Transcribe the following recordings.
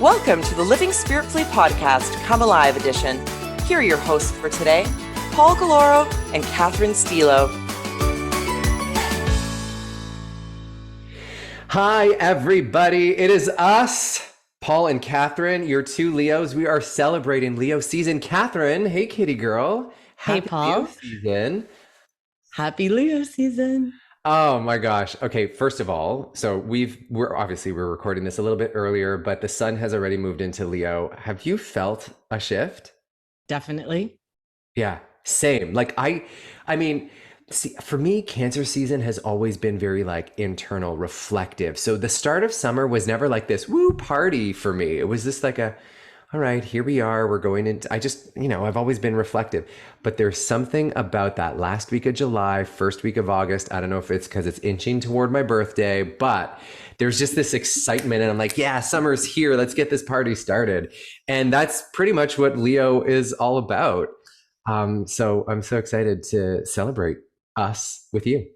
Welcome to the Living Spiritually Podcast, Come Alive edition. Here are your hosts for today, Paul Galloro and Catherine Stilo. Hi, everybody. It is us, Paul and Catherine, your two Leos. We are celebrating Leo season. Catherine, hey, kitty girl. Hey, Paul. Leo season. Happy Leo season. Oh my gosh. Okay, first of all, so we're recording this a little bit earlier, but the sun has already moved into Leo. Have you felt a shift? Definitely. Yeah, same. Like I mean, see, for me, Cancer season has always been very like internal, reflective. So the start of summer was never like this woo party for me. It was just like all right, here we are. We're going into, I've always been reflective, but there's something about that last week of July, first week of August. I don't know if it's because it's inching toward my birthday, but there's just this excitement and I'm like, yeah, summer's here. Let's get this party started. And that's pretty much what Leo is all about. So I'm so excited to celebrate us with you.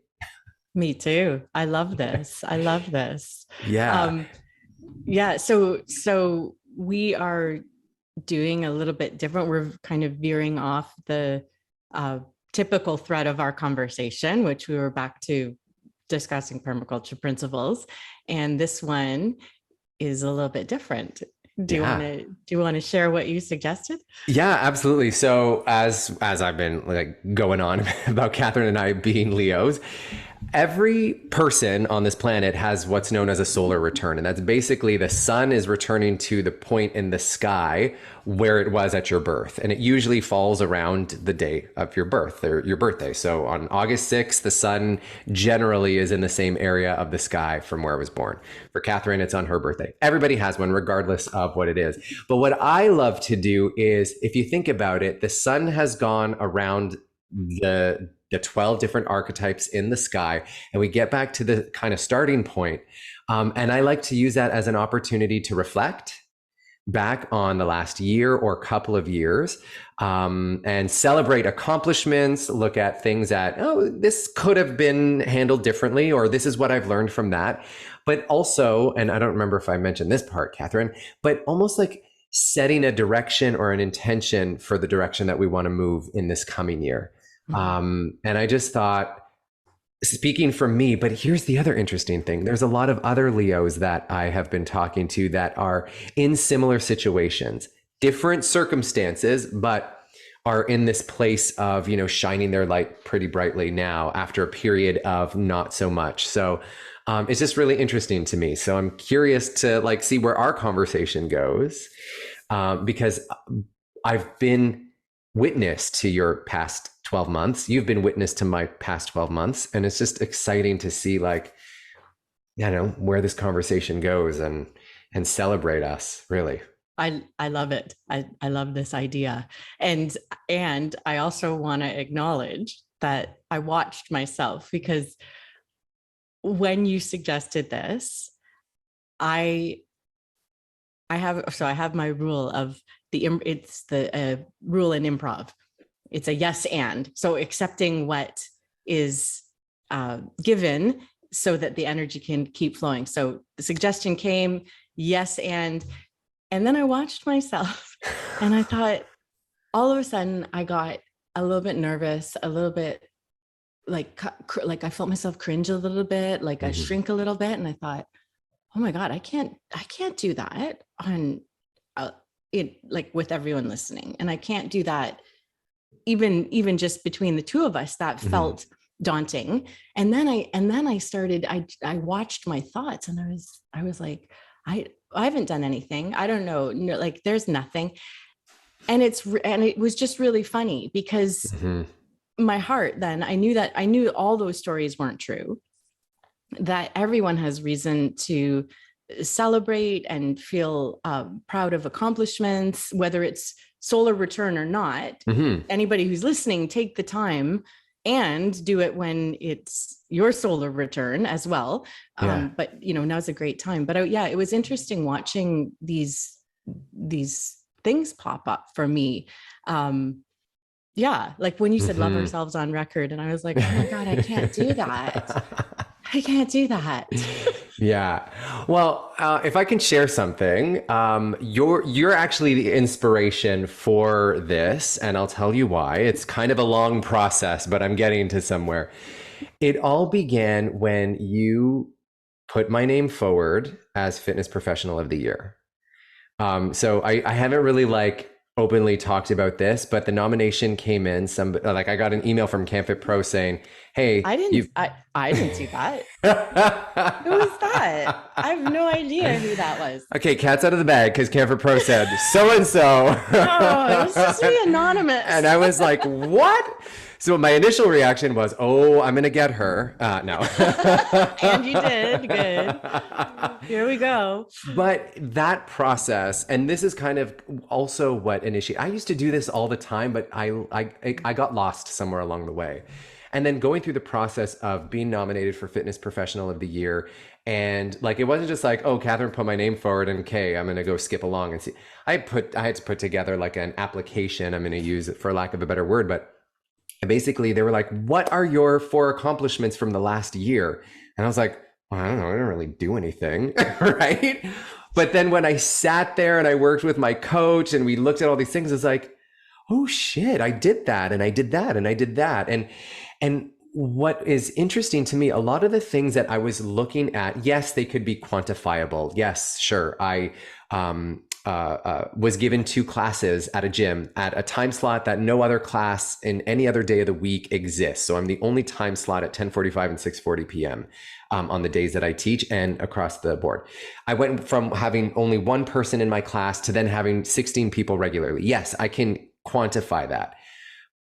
Me too. I love this. Yeah. So we are doing a little bit different. We're kind of veering off the typical thread of our conversation, which we were back to discussing permaculture principles. And this one is a little bit different. Do you want to share what you suggested? Yeah, absolutely. So as I've been like going on about Catherine and I being Leos, every person on this planet has what's known as a solar return. And that's basically the sun is returning to the point in the sky where it was at your birth. And it usually falls around the day of your birth or your birthday. So on August 6th, the sun generally is in the same area of the sky from where I was born. For Catherine, it's on her birthday. Everybody has one, regardless of what it is. But what I love to do is, if you think about it, the sun has gone around the 12 different archetypes in the sky, and we get back to the kind of starting point. And I like to use that as an opportunity to reflect back on the last year or couple of years, and celebrate accomplishments, look at things that, this could have been handled differently, or this is what I've learned from that. But also, and I don't remember if I mentioned this part, Catherine, but almost like setting a direction or an intention for the direction that we want to move in this coming year. And I just thought, speaking for me, but here's the other interesting thing. There's a lot of other Leos that I have been talking to that are in similar situations, different circumstances, but are in this place of, shining their light pretty brightly now after a period of not so much. So it's just really interesting to me. So I'm curious to see where our conversation goes, because I've been witness to your past 12 months. You've been witness to my past 12 months. And it's just exciting to see where this conversation goes and celebrate us, really. I love it. I love this idea. And I also want to acknowledge that I watched myself, because when you suggested this, I have my rule of it's the rule in improv. It's a yes and. So accepting what is given so that the energy can keep flowing. So the suggestion came, yes and then I watched myself and I thought, all of a sudden I got a little bit nervous, a little bit like I felt myself cringe a little bit, like I shrink a little bit. And I thought, oh my God, I can't do that on with everyone listening. And I can't do that even just between the two of us. That felt daunting. And then I started, I watched my thoughts and I was like, I haven't done anything. I don't know. There's nothing. And it was just really funny because my heart, then I knew all those stories weren't true, that everyone has reason to celebrate and feel proud of accomplishments, whether it's solar return or not. Anybody who's listening, take the time and do it when it's your solar return as well. But now's a great time. But it was interesting watching these things pop up for me. Like when you said love ourselves on record, and I was like, oh my God, I can't do that. I can't do that. Yeah. Well, if I can share something, you're actually the inspiration for this, and I'll tell you why. It's kind of a long process, but I'm getting to somewhere. It all began when you put my name forward as Fitness Professional of the Year. So I haven't really like openly talked about this, but the nomination came in. Some like I got an email from CanFit Pro saying, "Hey, I didn't see that. Who is that? I have no idea who that was. Okay, cat's out of the bag because CanFit Pro said so and so." Oh, it was supposed to be anonymous. And I was like, "What?" So my initial reaction was, "Oh, I'm gonna get her." No. And you did. Good. Here we go. But that process, and this is kind of also what initiated. I used to do this all the time, but I got lost somewhere along the way. And then going through the process of being nominated for Fitness Professional of the Year, and like it wasn't just like, oh, Catherine put my name forward, and okay, I'm gonna go skip along and see. I had to put together like an application. I'm gonna use it for lack of a better word, but basically they were like, what are your 4 accomplishments from the last year? And I was like, well, I don't know, I didn't really do anything. Right. But then when I sat there and I worked with my coach and we looked at all these things, it's like, oh shit, I did that and I did that and I did that. And what is interesting to me, a lot of the things that I was looking at, yes, they could be quantifiable. Yes, sure. I was given 2 classes at a gym at a time slot that no other class in any other day of the week exists. So I'm the only time slot at 10:45 and 6:40 p.m. On the days that I teach and across the board. I went from having only 1 person in my class to then having 16 people regularly. Yes, I can quantify that.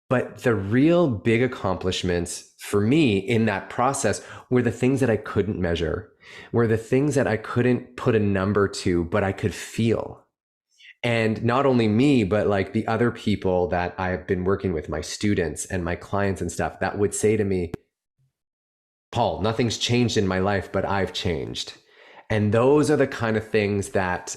But the real big accomplishments for me in that process were the things that I couldn't measure, were the things that I couldn't put a number to, but I could feel. And not only me, but like the other people that I've been working with, my students and my clients and stuff, that would say to me, Paul, nothing's changed in my life, but I've changed. And those are the kind of things that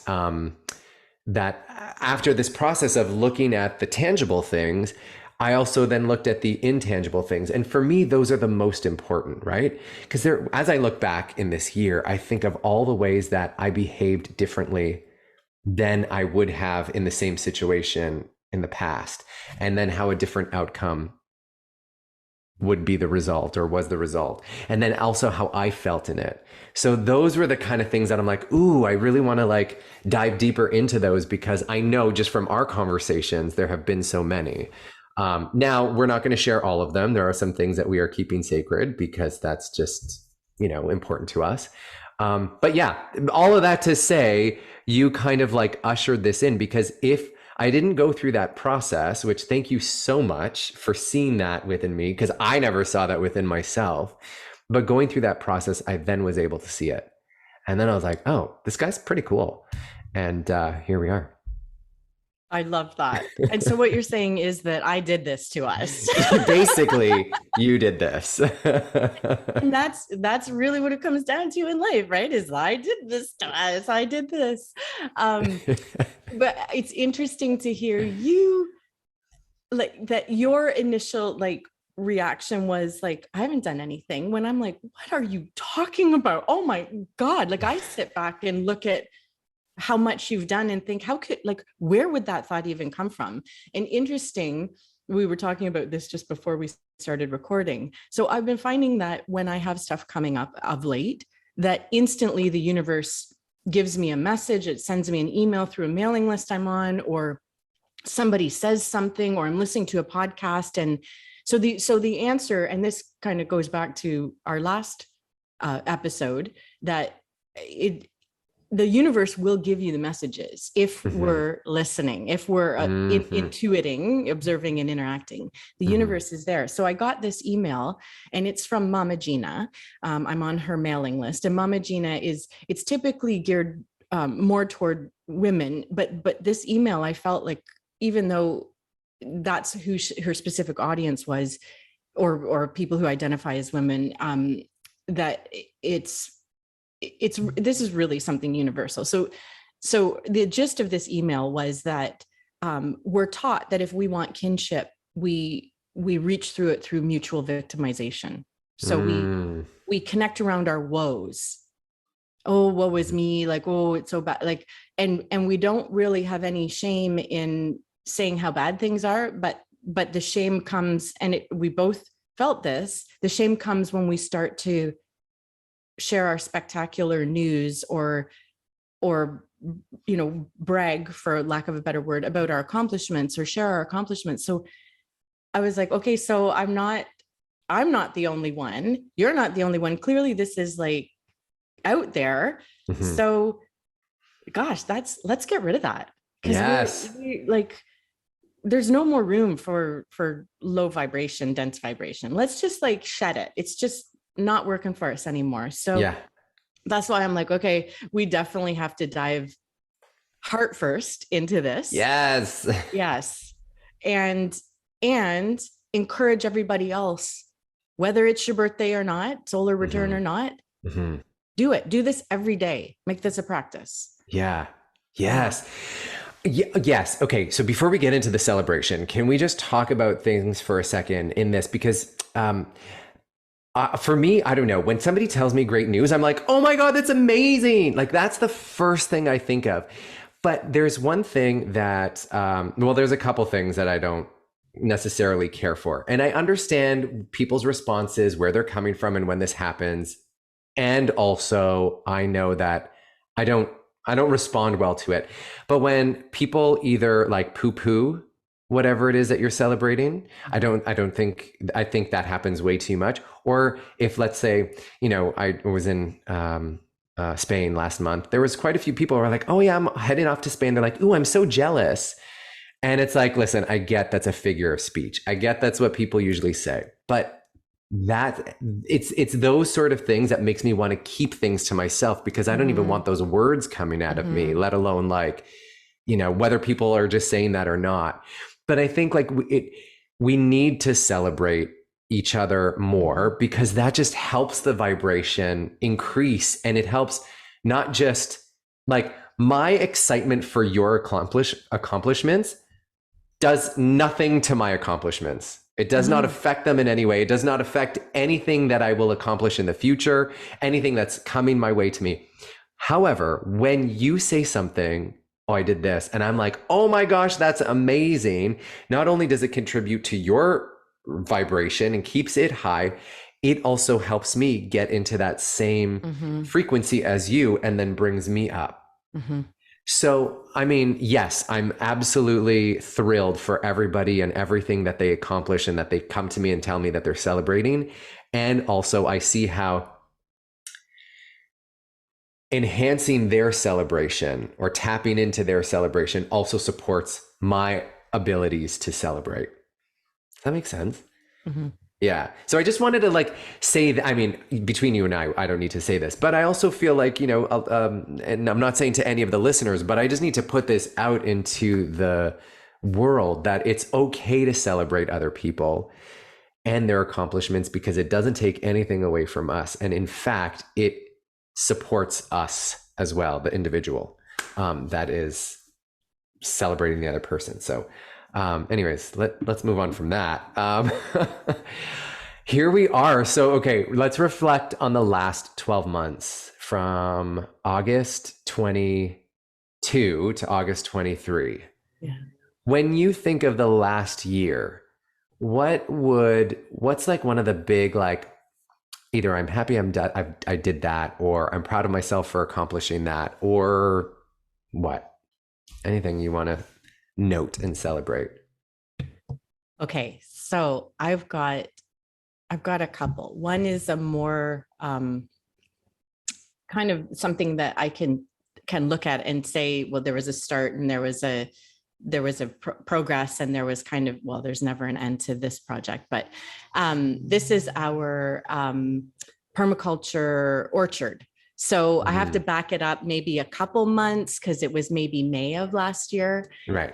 that after this process of looking at the tangible things, I also then looked at the intangible things. And for me, those are the most important, right? Because as I look back in this year, I think of all the ways that I behaved differently than I would have in the same situation in the past. And then how a different outcome would be the result or was the result. And then also how I felt in it. So those were the kind of things that I'm like, ooh, I really want to like dive deeper into those because I know just from our conversations, there have been so many. Now we're not going to share all of them. There are some things that we are keeping sacred because that's just, important to us. But yeah, all of that to say, you kind of like ushered this in because if I didn't go through that process, which thank you so much for seeing that within me, because I never saw that within myself. But going through that process, I then was able to see it. And then I was like, oh, this guy's pretty cool. And here we are. I love that. And so what you're saying is that I did this to us. Basically, you did this. And that's really what it comes down to in life, right? Is I did this to us. I did this. But it's interesting to hear you like that your initial like reaction was like, I haven't done anything, when I'm like, what are you talking about? Oh my God. Like I sit back and look at how much you've done and think, where would that thought even come from? And interesting, we were talking about this just before we started recording. So I've been finding that when I have stuff coming up of late, that instantly the universe gives me a message. It sends me an email through a mailing list I'm on, or somebody says something, or I'm listening to a podcast. And so the answer, and this kind of goes back to our last episode, that the universe will give you the messages if we're listening, if we're intuiting, observing, and interacting. The universe is there. So I got this email, and it's from Mama Gina. I'm on her mailing list, and Mama Gina it's typically geared more toward women, but this email, I felt like, even though that's who her specific audience was, or people who identify as women, that this is really something universal. So the gist of this email was that we're taught that if we want kinship, we reach through it through mutual victimization. So we connect around our woes. Oh, woe is me, like, oh, it's so bad, like, and we don't really have any shame in saying how bad things are, but the shame comes, and we both felt this, the shame comes when we start to share our spectacular news, or brag, for lack of a better word, about our accomplishments, or share our accomplishments. So I was like, okay, so I'm not the only one, you're not the only one, clearly this is like out there. So gosh, let's get rid of that, because Yes. we like, there's no more room for low vibration, dense vibration. Let's just like shed it. It's just not working for us anymore. So Yeah. that's why I'm like, okay, we definitely have to dive heart first into this. Yes. Yes. And encourage everybody else, whether it's your birthday or not, solar return or not, do it. Do this every day. Make this a practice. Yeah. Yes. Yes. Okay. So before we get into the celebration, can we just talk about things for a second in this? Because for me, I don't know, when somebody tells me great news, I'm like, oh my God, that's amazing. Like, that's the first thing I think of. But there's one thing that, there's a couple things that I don't necessarily care for. And I understand people's responses, where they're coming from and when this happens. And also I know that I don't respond well to it. But when people either like poo-poo whatever it is that you're celebrating, I think that happens way too much. Or if, let's say, I was in Spain last month, there was quite a few people who were like, oh yeah, I'm heading off to Spain. They're like, ooh, I'm so jealous. And it's like, listen, I get that's a figure of speech. I get that's what people usually say, but that it's those sort of things that makes me want to keep things to myself, because I don't even want those words coming out of me, let alone like, whether people are just saying that or not. But I think like we need to celebrate each other more, because that just helps the vibration increase. And it helps not just like my excitement for your accomplishments does nothing to my accomplishments. It does not affect them in any way. It does not affect anything that I will accomplish in the future, anything that's coming my way to me. However, when you say something, oh, I did this, and I'm like, oh my gosh, that's amazing. Not only does it contribute to your vibration and keeps it high, it also helps me get into that same frequency as you, and then brings me up. So, I mean, yes, I'm absolutely thrilled for everybody and everything that they accomplish, and that they come to me and tell me that they're celebrating. And also I see how enhancing their celebration or tapping into their celebration also supports my abilities to celebrate. Does that make sense? Yeah. So I just wanted to like say that, I mean, between you and I don't need to say this, but I also feel like, and I'm not saying to any of the listeners, but I just need to put this out into the world that it's okay to celebrate other people and their accomplishments, because it doesn't take anything away from us. And in fact, it supports us as well, the individual that is celebrating the other person. So anyways, let's move on from that. Here we are. So, okay, let's reflect on the last 12 months from August 22 to August 23. Yeah. When you think of the last year, what's like one of the big, like, either I'm happy I did that, or I'm proud of myself for accomplishing that, or what? Anything you want to note and celebrate? Okay, so I've got a couple. One is a more kind of something that I can look at and say, well, there was a start, and there was a progress, and there was kind of, well, there's never an end to this project, but this is our permaculture orchard. So I have to back it up maybe a couple months, because it was maybe May of last year. Right.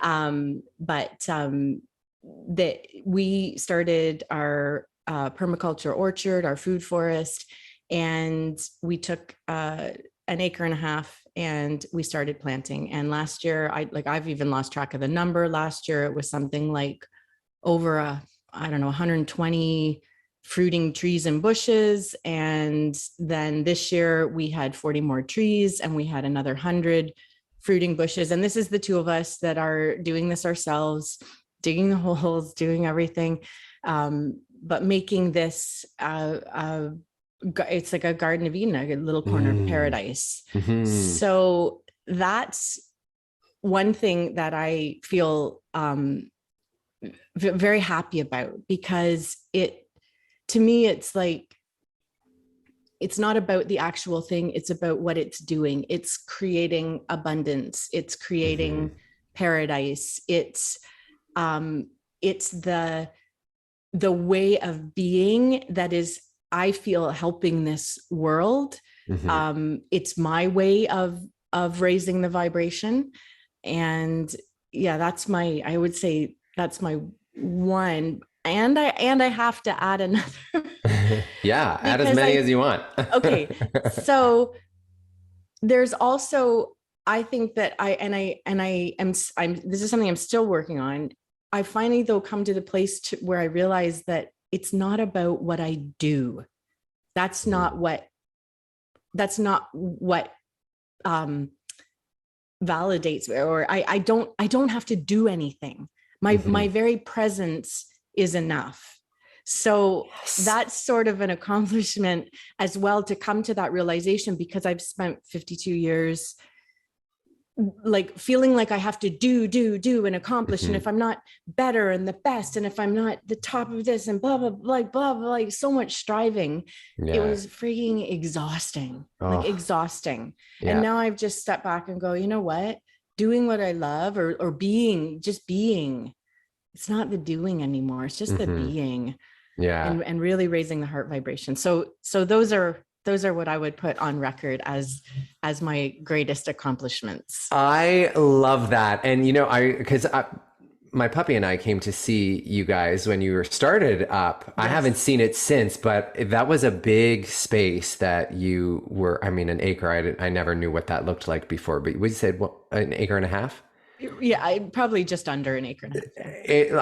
That we started our permaculture orchard, our food forest, and we took an acre and a half and we started planting. And last year, I've even lost track of the number. Last year, it was something like over 120 fruiting trees and bushes. And then this year we had 40 more trees and we had another 100 fruiting bushes. And this is the two of us that are doing this ourselves, digging the holes, doing everything, but making this, it's like a Garden of Eden, a little corner of paradise. So that's one thing that I feel very happy about, because to me, it's like, it's not about the actual thing. It's about what it's doing. It's creating abundance. It's creating paradise. It's the way of being that is, I feel, helping this world. It's my way of raising the vibration. And yeah, I would say that's my one. And I have to add another. Yeah, add as many as you want. Okay. So there's also, I think that this is something I'm still working on. I finally, though, come to the place where I realize that it's not about what I do. That's not what validates me, or I don't have to do anything. My very presence is enough. So that's sort of an accomplishment as well, to come to that realization, because I've spent 52 years like feeling like I have to do and accomplish. And if I'm not better and the best, and if I'm not the top of this and blah, blah, blah, like so much striving, it was freaking exhausting, like exhausting. And now I've just stepped back and go, you know what, doing what I love, or being, just being, it's not the doing anymore. It's just the being. And really raising the heart vibration. So those are what I would put on record as my greatest accomplishments. I love that. And, because my puppy and I came to see you guys when you were started up. Yes. I haven't seen it since, but that was a big space that you were, an acre. I never knew what that looked like before, but we said, what, an acre and a half? Yeah, probably just under an acre and a half. It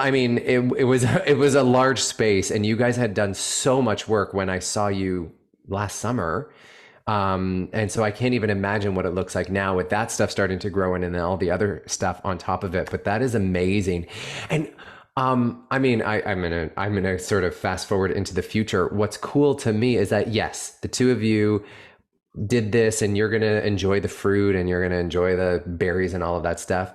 was a large space, and you guys had done so much work when I saw you last summer. And so I can't even imagine what it looks like now with that stuff starting to grow in and all the other stuff on top of it. But that is amazing. And I'm gonna sort of fast forward into the future. What's cool to me is that, yes, the two of you did this, and you're gonna enjoy the fruit and you're gonna enjoy the berries and all of that stuff.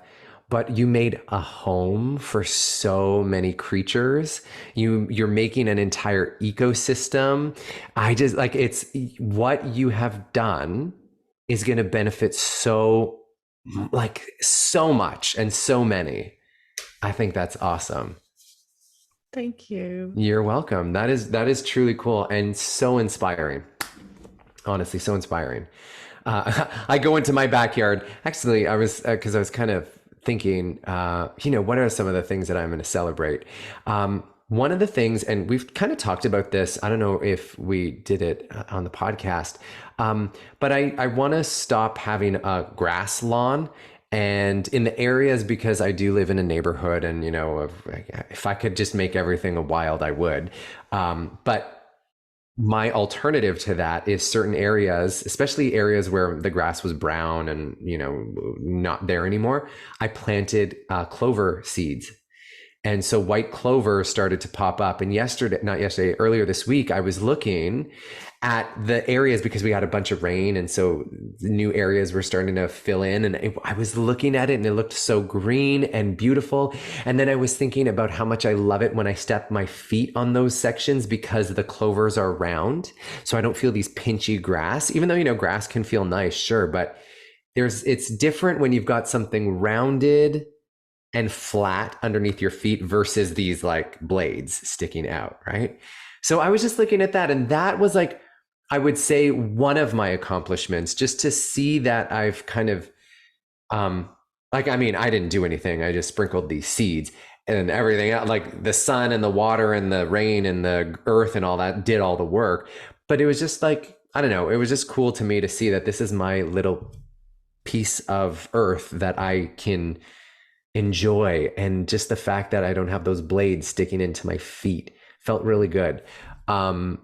But you made a home for so many creatures. You're making an entire ecosystem. I just it's what you have done is going to benefit so much and so many. I think that's awesome. Thank you. You're welcome. That is truly cool and so inspiring. Honestly, so inspiring. I go into my backyard. Actually, I was kind of thinking, what are some of the things that I'm going to celebrate? One of the things, and we've kind of talked about this, I don't know if we did it on the podcast, but I want to stop having a grass lawn. And in the areas, because I do live in a neighborhood, and, if I could just make everything a wild, I would. But my alternative to that is certain areas, especially areas where the grass was brown and, not there anymore. I planted clover seeds. And so white clover started to pop up. And earlier this week, I was looking at the areas because we had a bunch of rain. And so new areas were starting to fill in. And I was looking at it and it looked so green and beautiful. And then I was thinking about how much I love it when I step my feet on those sections, because the clovers are round. So I don't feel these pinchy grass, even though, grass can feel nice, sure. But it's different when you've got something rounded and flat underneath your feet versus these like blades sticking out, right? So I was just looking at that, and that was I would say one of my accomplishments, just to see that I've kind of, I didn't do anything. I just sprinkled these seeds, and everything else, like the sun and the water and the rain and the earth and all that did all the work. But it was just I don't know, it was just cool to me to see that this is my little piece of earth that I can enjoy. And just the fact that I don't have those blades sticking into my feet felt really good. Um,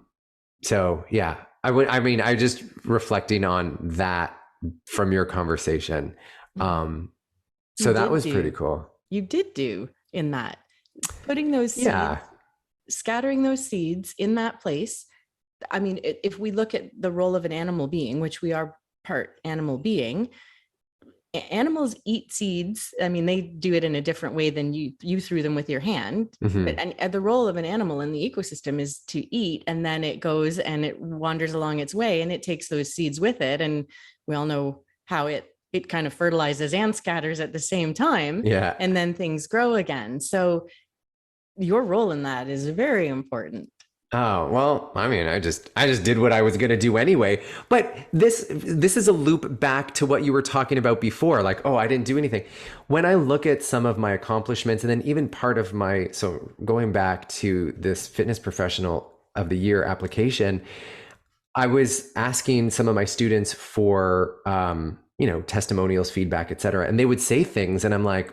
so yeah, I just reflecting on that from your conversation. Um, You so that did was pretty do, cool. you did do in that, putting those seeds, Yeah. scattering those seeds in that place. I mean, if we look at the role of an animal being, which we are part animal being, animals eat seeds. I mean, they do it in a different way than you threw them with your hand. But Hmm. and the role of an animal in the ecosystem is to eat, and then it goes and it wanders along its way, and it takes those seeds with it. And we all know how it kind of fertilizes and scatters at the same time, Yeah. and then things grow again. So your role in that is very important. Oh, well, I mean, I just did what I was going to do anyway. But this is a loop back to what you were talking about before, like, oh, I didn't do anything. When I look at some of my accomplishments and then even part of my, so going back to this fitness professional of the year application, I was asking some of my students for, testimonials, feedback, et cetera. And they would say things and I'm like,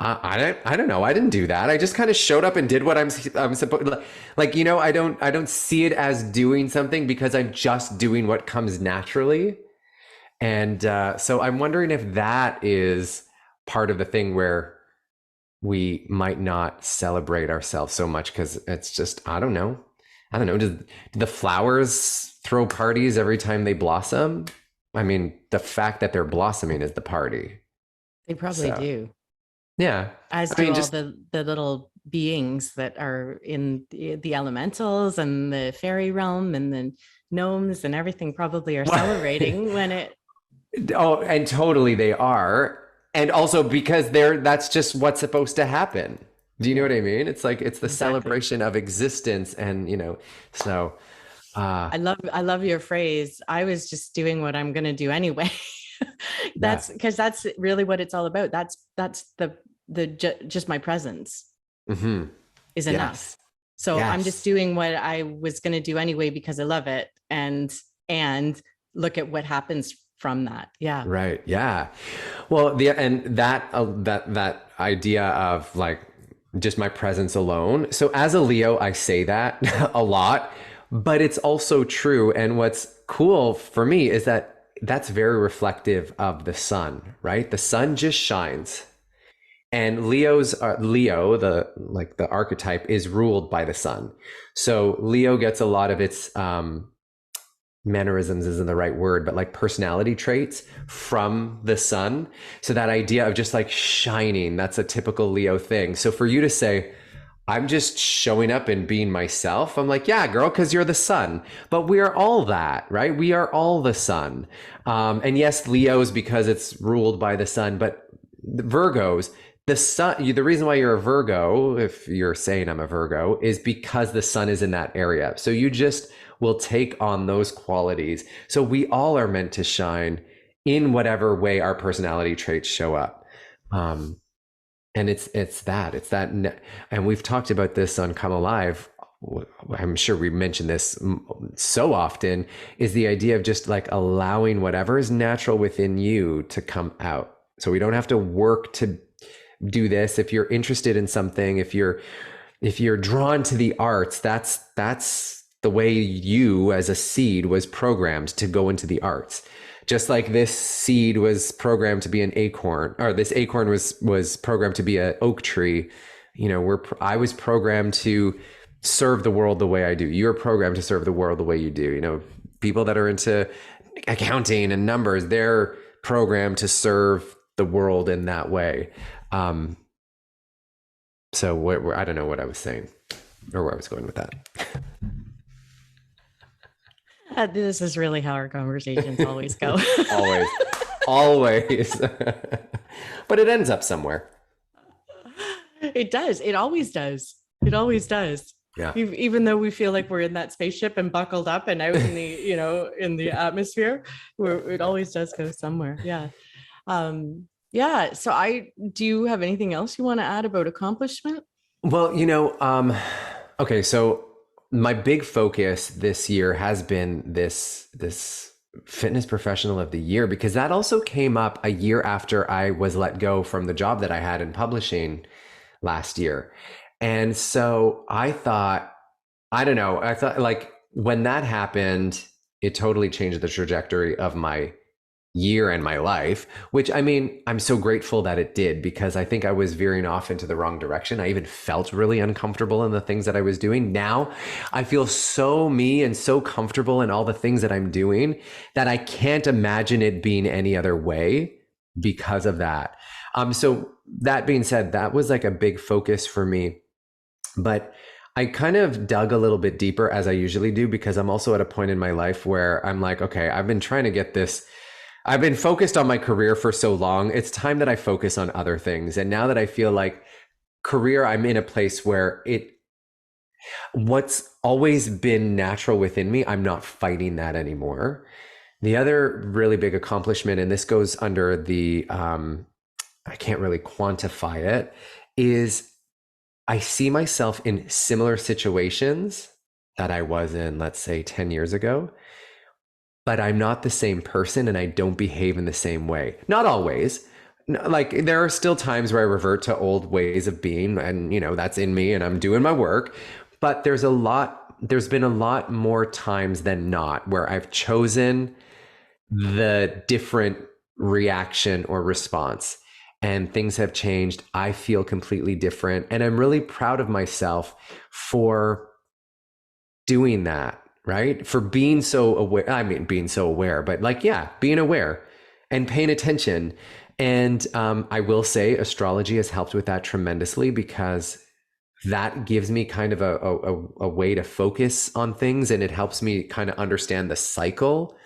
I don't know. I didn't do that. I just kind of showed up and did what I'm supposed, like, I don't see it as doing something because I'm just doing what comes naturally. And so I'm wondering if that is part of the thing where we might not celebrate ourselves so much because it's just, I don't know. I don't know. Do the flowers throw parties every time they blossom? I mean, the fact that they're blossoming is the party. They probably So, do, yeah. as I do mean, all just the little beings that are in the elementals and the fairy realm, and the gnomes and everything probably are celebrating when it. oh, and totally they are. And also because that's just what's supposed to happen. Do you know Yeah, what I mean? It's like it's the exactly. celebration of existence and so uh I love your phrase. I was just doing what I'm going to do anyway. yeah. That's because that's really what it's all about. That's just my presence Hmm. is enough. Yes. So I'm just Yes. doing what I was going to do anyway because I love it, and look at what happens from that. Yeah. Right. Yeah. Well, that idea of like just my presence alone. So as a Leo, I say that a lot, but it's also true. And what's cool for me is that that's very reflective of the sun, right? The sun just shines. And Leo, the archetype is ruled by the sun. So Leo gets a lot of its mannerisms isn't the right word, but like personality traits from the sun. So that idea of just like shining, that's a typical Leo thing. So for you to say, I'm just showing up and being myself, I'm like, yeah, girl, because you're the sun. But we are all that, right? We are all the sun. And yes, Leo's because it's ruled by the sun, but the Virgos, the sun, the reason why you're a Virgo, if you're saying I'm a Virgo, is because the sun is in that area. So you just will take on those qualities. So we all are meant to shine in whatever way our personality traits show up. And it's that, and we've talked about this on Come Alive. I'm sure we mentioned this so often, is the idea of just like allowing whatever is natural within you to come out. So we don't have to work to do this. If you're interested in something, if you're drawn to the arts, that's the way you as a seed was programmed to go into the arts. Just like this seed was programmed to be an acorn, or this acorn was programmed to be an oak tree. I was programmed to serve the world the way I do. You're programmed to serve the world the way you do. People that are into accounting and numbers, they're programmed to serve the world in that way. So I don't know what I was saying or where I was going with that. This is really how our conversations always go. Always, always. But it ends up somewhere. It does. It always does. It always does. Yeah. Even though we feel like we're in that spaceship and buckled up and out in the atmosphere, it always does go somewhere. Yeah. Yeah. So do you have anything else you want to add about accomplishment? Well, okay, so my big focus this year has been this fitness professional of the year, because that also came up a year after I was let go from the job that I had in publishing last year. And so I thought, I don't know. I thought like when that happened, it totally changed the trajectory of my year and my life, which I mean, I'm so grateful that it did because I think I was veering off into the wrong direction. I even felt really uncomfortable in the things that I was doing. Now I feel so me and so comfortable in all the things that I'm doing that I can't imagine it being any other way because of that. So that being said, that was like a big focus for me, but I kind of dug a little bit deeper as I usually do because I'm also at a point in my life where I'm like, okay, I've been trying to get this. I've been focused on my career for so long. It's time that I focus on other things. And now that I feel like career, I'm in a place where what's always been natural within me, I'm not fighting that anymore. The other really big accomplishment, and this goes under I can't really quantify it, is I see myself in similar situations that I was in, let's say 10 years ago, but I'm not the same person and I don't behave in the same way. Not always. Like there are still times where I revert to old ways of being and that's in me and I'm doing my work, but there's been a lot more times than not where I've chosen the different reaction or response and things have changed. I feel completely different and I'm really proud of myself for doing that, right? For being so aware. I mean, being so aware, but like, yeah, being aware and paying attention. And I will say astrology has helped with that tremendously because that gives me kind of a way to focus on things and it helps me kind of understand the cycle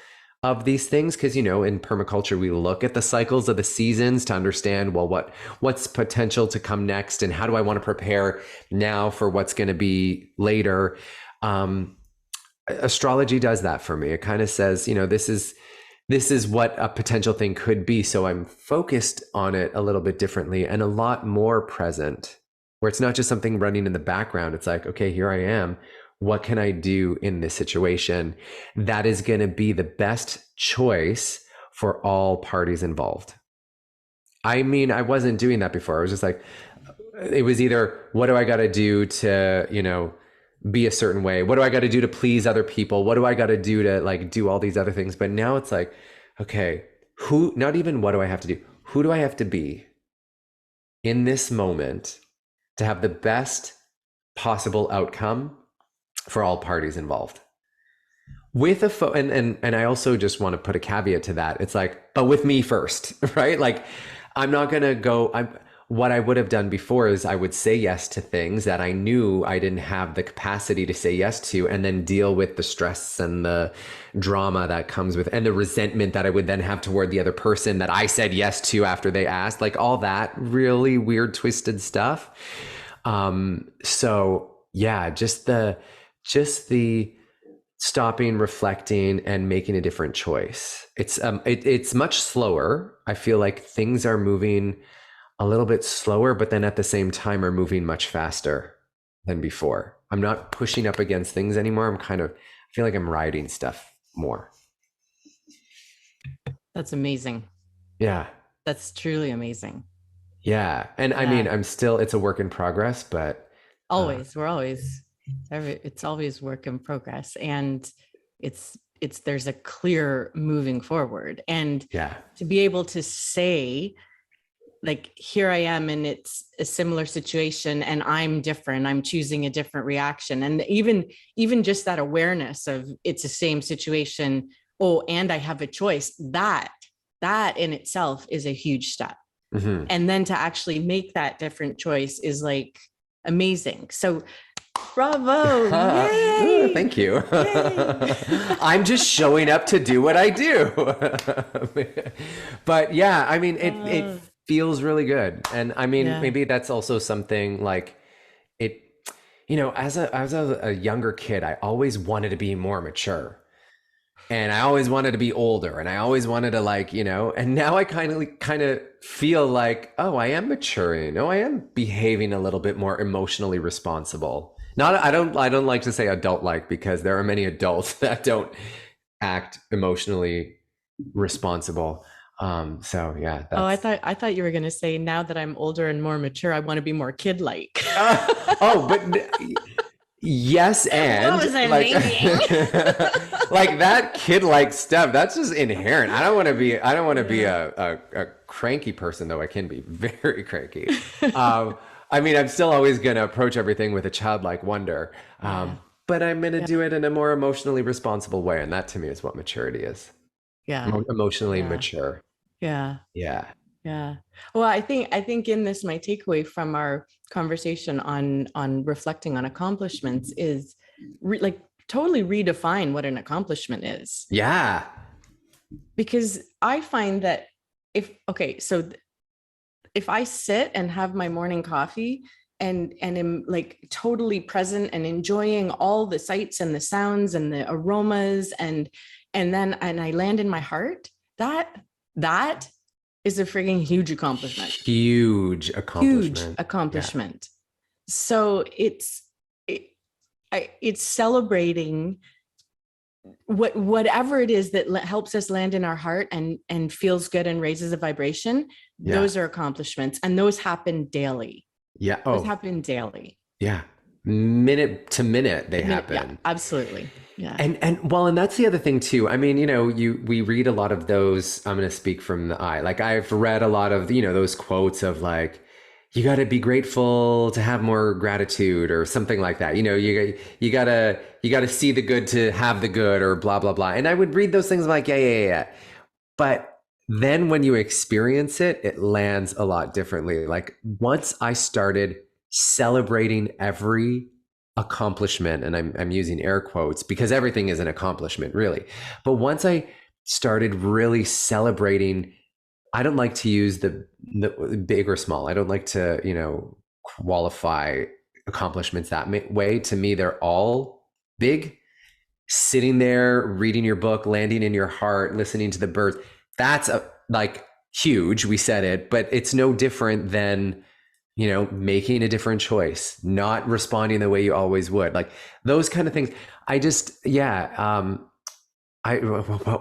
of these things because in permaculture we look at the cycles of the seasons to understand what's potential to come next and how do I want to prepare now for what's going to be later. Astrology does that for me. It kind of says this is what a potential thing could be, so I'm focused on it a little bit differently and a lot more present, where it's not just something running in the background. It's like, okay, here I am. What can I do in this situation that is going to be the best choice for all parties involved? I mean, I wasn't doing that before. I was just like, it was either, what do I got to do to, be a certain way? What do I got to do to please other people? What do I got to do to like do all these other things? But now it's like, okay, not even what do I have to do? Who do I have to be in this moment to have the best possible outcome for all parties involved? With and I also just want to put a caveat to that. It's like, but with me first, right? Like, I'm not going to go, what I would have done before is I would say yes to things that I knew I didn't have the capacity to say yes to, and then deal with the stress and the drama that comes with, and the resentment that I would then have toward the other person that I said yes to after they asked, like all that really weird, twisted stuff. So yeah, just the stopping, reflecting, and making a different choice. It's much slower. I feel like things are moving a little bit slower, but then at the same time are moving much faster than before. I'm not pushing up against things anymore. I feel like I'm riding stuff more. That's amazing. Yeah. That's truly amazing. Yeah. And I mean, it's a work in progress, but it's always work in progress, and there's a clear moving forward. And to be able to say, like, here I am and it's a similar situation and I'm different, I'm choosing a different reaction. And even just that awareness of it's the same situation. Oh, and I have a choice. That in itself is a huge step. Mm-hmm. And then to actually make that different choice is like amazing. So bravo. Yay! Thank you. I'm just showing up to do what I do. But yeah, I mean, it feels really good. And I mean, maybe that's also something like it, as a younger kid, I always wanted to be more mature. And I always wanted to be older, and I always wanted to and now I kind of feel like, oh, I am maturing. Oh, I am behaving a little bit more emotionally responsible. I don't like to say adult-like, because there are many adults that don't act emotionally responsible. So yeah. I thought you were going to say, now that I'm older and more mature, I want to be more kid-like. But Yes, and What was I like thinking? like that kid-like stuff, that's just inherent. I don't want to be a cranky person, though I can be very cranky. I mean, I'm still always going to approach everything with a childlike wonder. Yeah. But I'm going to Yeah. do it in a more emotionally responsible way, and that to me is what maturity is. Yeah. Emotionally Yeah. mature. Yeah. Yeah. Yeah. Well, I think in this, my takeaway from our conversation on reflecting on accomplishments is like totally redefine what an accomplishment is. Yeah. Because I find that if I sit and have my morning coffee and am like totally present and enjoying all the sights and the sounds and the aromas and I land in my heart, that is a frigging huge accomplishment. Huge Huge accomplishment. Yeah. accomplishment. So it's celebrating whatever it is that helps us land in our heart and feels good and raises a vibration. Yeah. Those are accomplishments, and those happen daily. Yeah. Those Oh, happen daily. yeah. Minute to minute they happen. Yeah, absolutely. Yeah. And well, and that's the other thing too. I mean, we read a lot of those. I'm going to speak from the eye. Like I've read a lot of, those quotes of like, you got to be grateful to have more gratitude or something like that. You got to see the good to have the good or blah, blah, blah. And I would read those things like, yeah. But then when you experience it, it lands a lot differently. Like once I started celebrating every accomplishment, and I'm using air quotes because everything is an accomplishment, really. But once I started really celebrating, I don't like to use the big or small. I don't like to, qualify accomplishments that way. To me, they're all big. Sitting there, reading your book, landing in your heart, listening to the birds. That's like huge. We said it, but it's no different than, making a different choice, not responding the way you always would. Like those kind of things. I just, what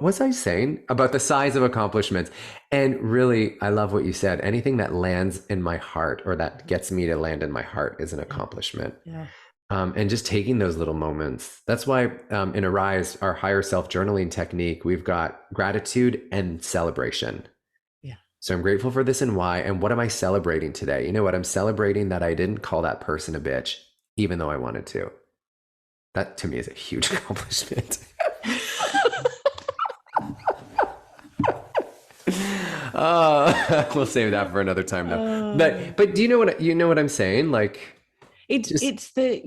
was I saying about the size of accomplishments? And really, I love what you said. Anything that lands in my heart or that gets me to land in my heart is an accomplishment. Yeah. And just taking those little moments. That's why in Arise, our higher self journaling technique, we've got gratitude and celebration. Yeah. So I'm grateful for this and why. And what am I celebrating today? You know what? I'm celebrating that I didn't call that person a bitch, even though I wanted to. That to me is a huge accomplishment. We'll save that for another time though. But do you know what I'm saying? Like it's the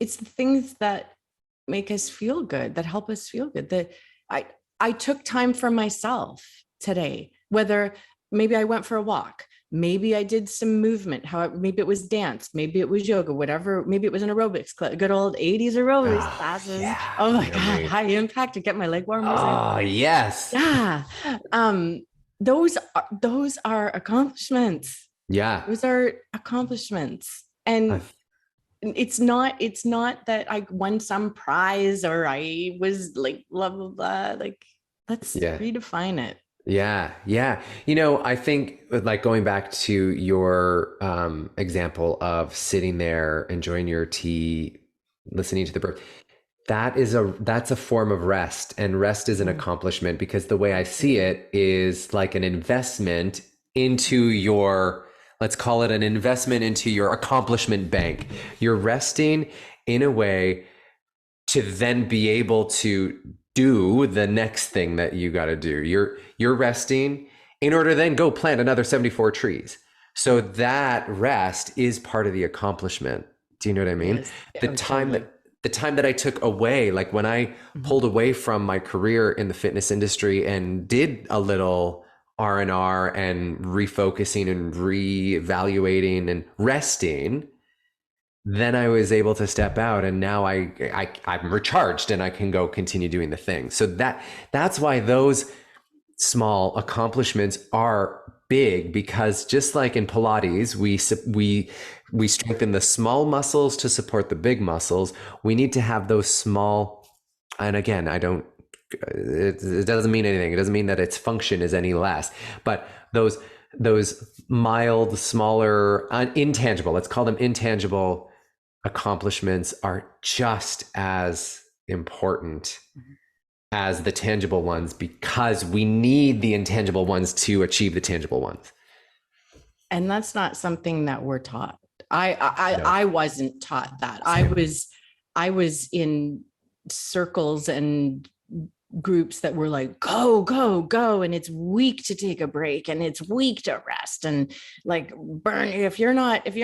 things that make us feel good, that help us feel good. That I took time for myself today, whether maybe I went for a walk, maybe I did some movement, maybe it was dance, maybe it was yoga, whatever, maybe it was an aerobics class, good old 80s aerobics classes. Yeah, oh my God, high impact to get my leg warmers in. Oh, yes. Yeah. Those are accomplishments. Yeah. Those are accomplishments. And it's not that I won some prize or I was like, blah, blah, blah. Like, let's redefine it. Yeah. Yeah. I think like going back to your example of sitting there, enjoying your tea, listening to the bird, that's a form of rest, and rest is an accomplishment because the way I see it is like an investment into your, let's call it an investment into your accomplishment bank. You're resting in a way to then be able to do the next thing that you got to do. You're resting in order to then go plant another 74 trees. So that rest is part of the accomplishment. Do you know what I mean? Yes. The time that I took away, like when I pulled away from my career in the fitness industry and did a little R&R and refocusing and reevaluating and resting, then I was able to step out, and now I'm recharged and I can go continue doing the thing. So that's why those small accomplishments are big, because just like in Pilates, we strengthen the small muscles to support the big muscles. We need to have those small, and again, it doesn't mean anything. It doesn't mean that its function is any less, but those those mild, smaller, intangible, let's call them intangible accomplishments, are just as important as the tangible ones, because we need the intangible ones to achieve the tangible ones. And that's not something that we're taught. No. I wasn't taught that. Same. I was in circles and groups that were like, go, go, go. And it's weak to take a break, and it's weak to rest, and like burn. If you're not at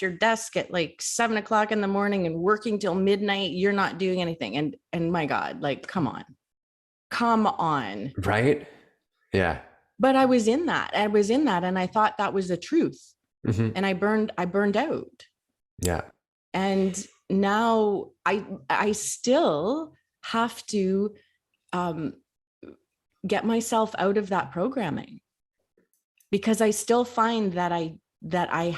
your desk at like 7 o'clock in the morning and working till midnight, you're not doing anything. And my God, like, come on. Right? Yeah. But I was in that. And I thought that was the truth. Mm-hmm. And I burned out. Yeah. And now I still have to get myself out of that programming, because I still find that I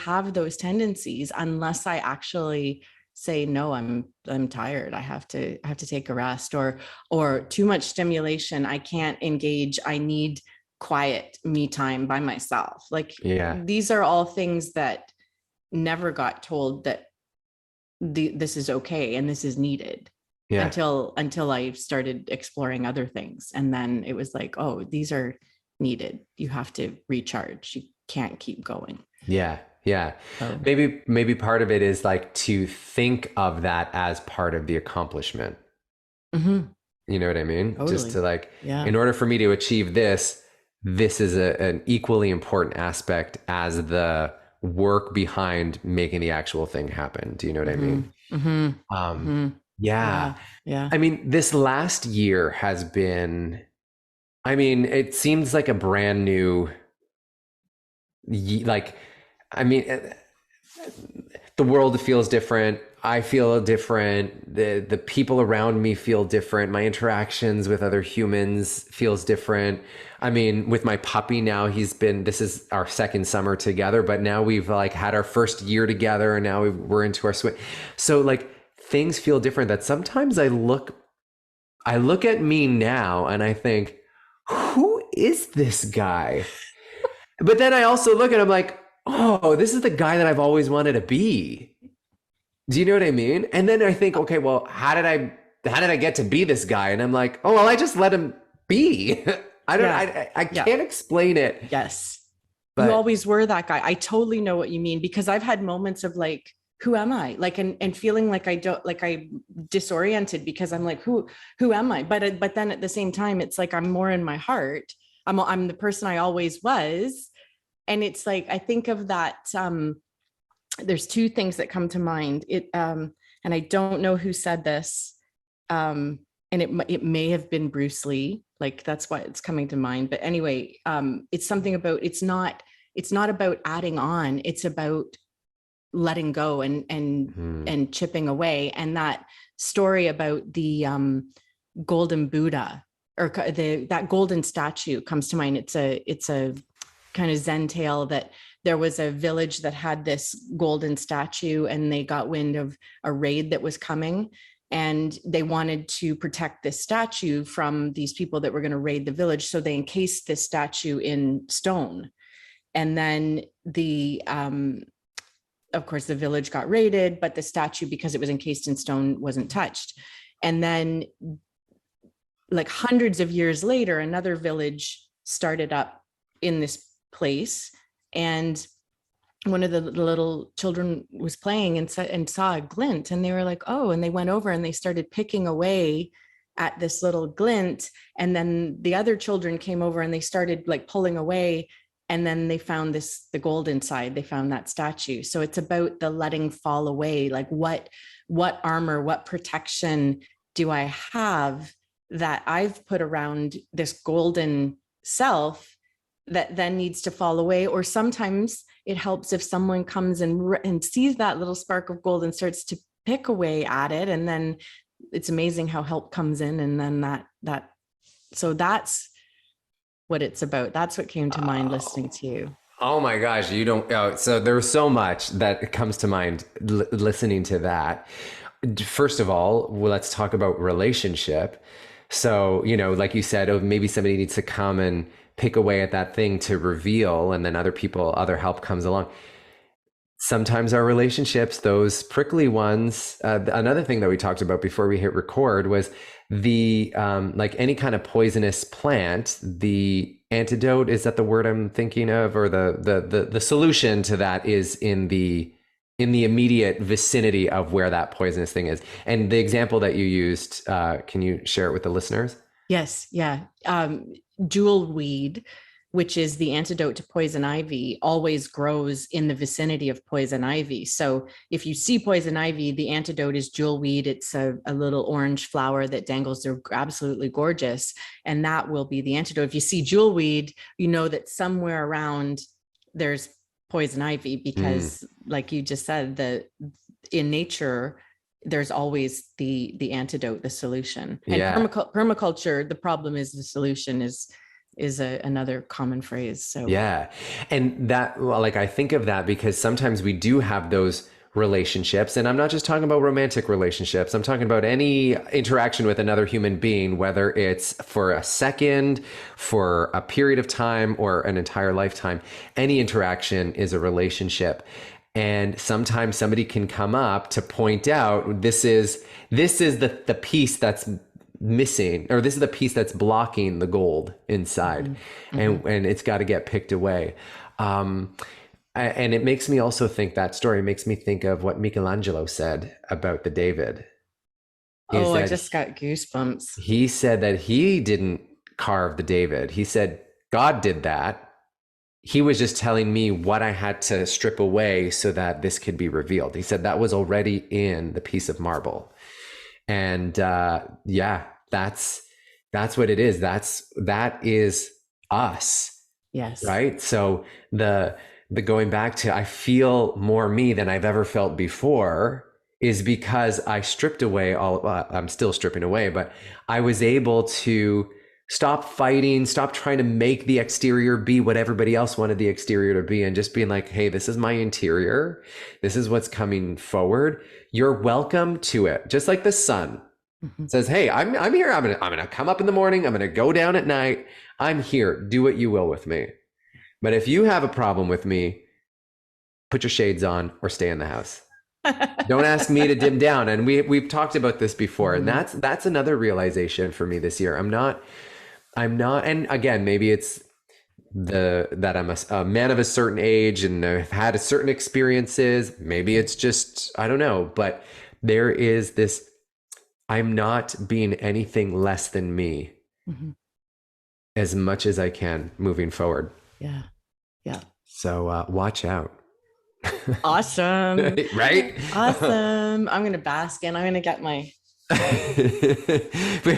have those tendencies, unless I actually say, no, I'm tired. I have to take a rest, or too much stimulation. I can't engage. I need quiet me time by myself. Like, these are all things that never got told that this is okay and this is needed. Until I started exploring other things. And then it was like, oh, these are needed. You have to recharge. You can't keep going. Yeah. So, Maybe part of it is like to think of that as part of the accomplishment. mm-hmm. You know what I mean? Totally. Just to like, in order for me to achieve this is an equally important aspect as the work behind making the actual thing happen. Do you know what I mean? Mm-hmm. Yeah. I mean, this last year has been, it seems like a brand new, the world feels different. I feel different. The people around me feel different. My interactions with other humans feels different. With my puppy now, this is our second summer together, but now we've like had our first year together, and now we're into our swing. So like, things feel different, that sometimes I look at me now and I think, who is this guy? But then I also look at him like, oh, this is the guy that I've always wanted to be. Do you know what I mean? And then I think, okay, well, how did I get to be this guy? And I'm like, oh, well, I just let him be. I can't explain it. Yes. But you always were that guy. I totally know what you mean, because I've had moments of like, who am I? Like, and feeling like I'm disoriented, because I'm like, who am I? But then at the same time, it's like, I'm more in my heart. I'm the person I always was. And it's like, I think of that. There's two things that come to mind. And I don't know who said this. And it may have been Bruce Lee. Like, that's why it's coming to mind. But anyway, it's something about, it's not about adding on. It's about letting go and chipping away. And that story about the golden Buddha, or that golden statue, comes to mind. It's a kind of Zen tale that there was a village that had this golden statue, and they got wind of a raid that was coming, and they wanted to protect this statue from these people that were going to raid the village. So they encased this statue in stone. And then of course, the village got raided, but the statue, because it was encased in stone, wasn't touched. And then, like hundreds of years later, another village started up in this place, and one of the little children was playing and saw a glint, and they were like, oh, and they went over and they started picking away at this little glint. And then the other children came over and they started like pulling away. And then they found the gold inside. They found that statue. So it's about the letting fall away. Like, what armor, what protection do I have that I've put around this golden self that then needs to fall away? Or sometimes it helps if someone comes and sees that little spark of gold and starts to pick away at it. And then it's amazing how help comes in. And then so that's what it's about. That's what came to mind listening to you. Oh my gosh, you don't. Oh, so there's so much that comes to mind listening to that. First of all, let's talk about relationship. So, like you said, maybe somebody needs to come and pick away at that thing to reveal, and then other help comes along. Sometimes our relationships, those prickly ones, another thing that we talked about before we hit record was the like any kind of poisonous plant, the antidote, is that the word I'm thinking of, or the solution to that is in the immediate vicinity of where that poisonous thing is. And the example that you used, can you share it with the listeners? Yes. Yeah. Jewel weed, which is the antidote to poison ivy, always grows in the vicinity of poison ivy. So if you see poison ivy, the antidote is jewel weed. It's a little orange flower that dangles. They're absolutely gorgeous. And that will be the antidote. If you see jewel weed, you know that somewhere around there's poison ivy, because like you just said, in nature, there's always the antidote, the solution. And permaculture, the problem is the solution is another common phrase. So yeah. And that, well, like, I think of that because sometimes we do have those relationships, and I'm not just talking about romantic relationships. I'm talking about any interaction with another human being, whether it's for a second, for a period of time, or an entire lifetime. Any interaction is a relationship. And sometimes somebody can come up to point out, this is the piece that's missing, or this is the piece that's blocking the gold inside. And it's got to get picked away. And it makes me also think, that story makes me think of what Michelangelo said about the David. I just got goosebumps. He said that he didn't carve the David. He said God did that. He was just telling me what I had to strip away so that this could be revealed. He said that was already in the piece of marble. And that's what it is. That is us. Yes. Right. So the going back to, I feel more me than I've ever felt before, is because I stripped away I'm still stripping away, but I was able to stop fighting, stop trying to make the exterior be what everybody else wanted the exterior to be, and just being like, hey, this is my interior. This is what's coming forward. You're welcome to it. Just like the sun says, hey, I'm here. I'm gonna come up in the morning. I'm gonna go down at night. I'm here. Do what you will with me. But if you have a problem with me, put your shades on or stay in the house. Don't ask me to dim down. And we've talked about this before. And that's another realization for me this year. I'm not, and again, maybe it's that I'm a man of a certain age and I've had certain experiences. Maybe it's just, I don't know, but there is this, I'm not being anything less than me as much as I can moving forward. Yeah. Yeah. So watch out. Awesome. Right? Awesome. I'm going to bask in. I'm going to get my put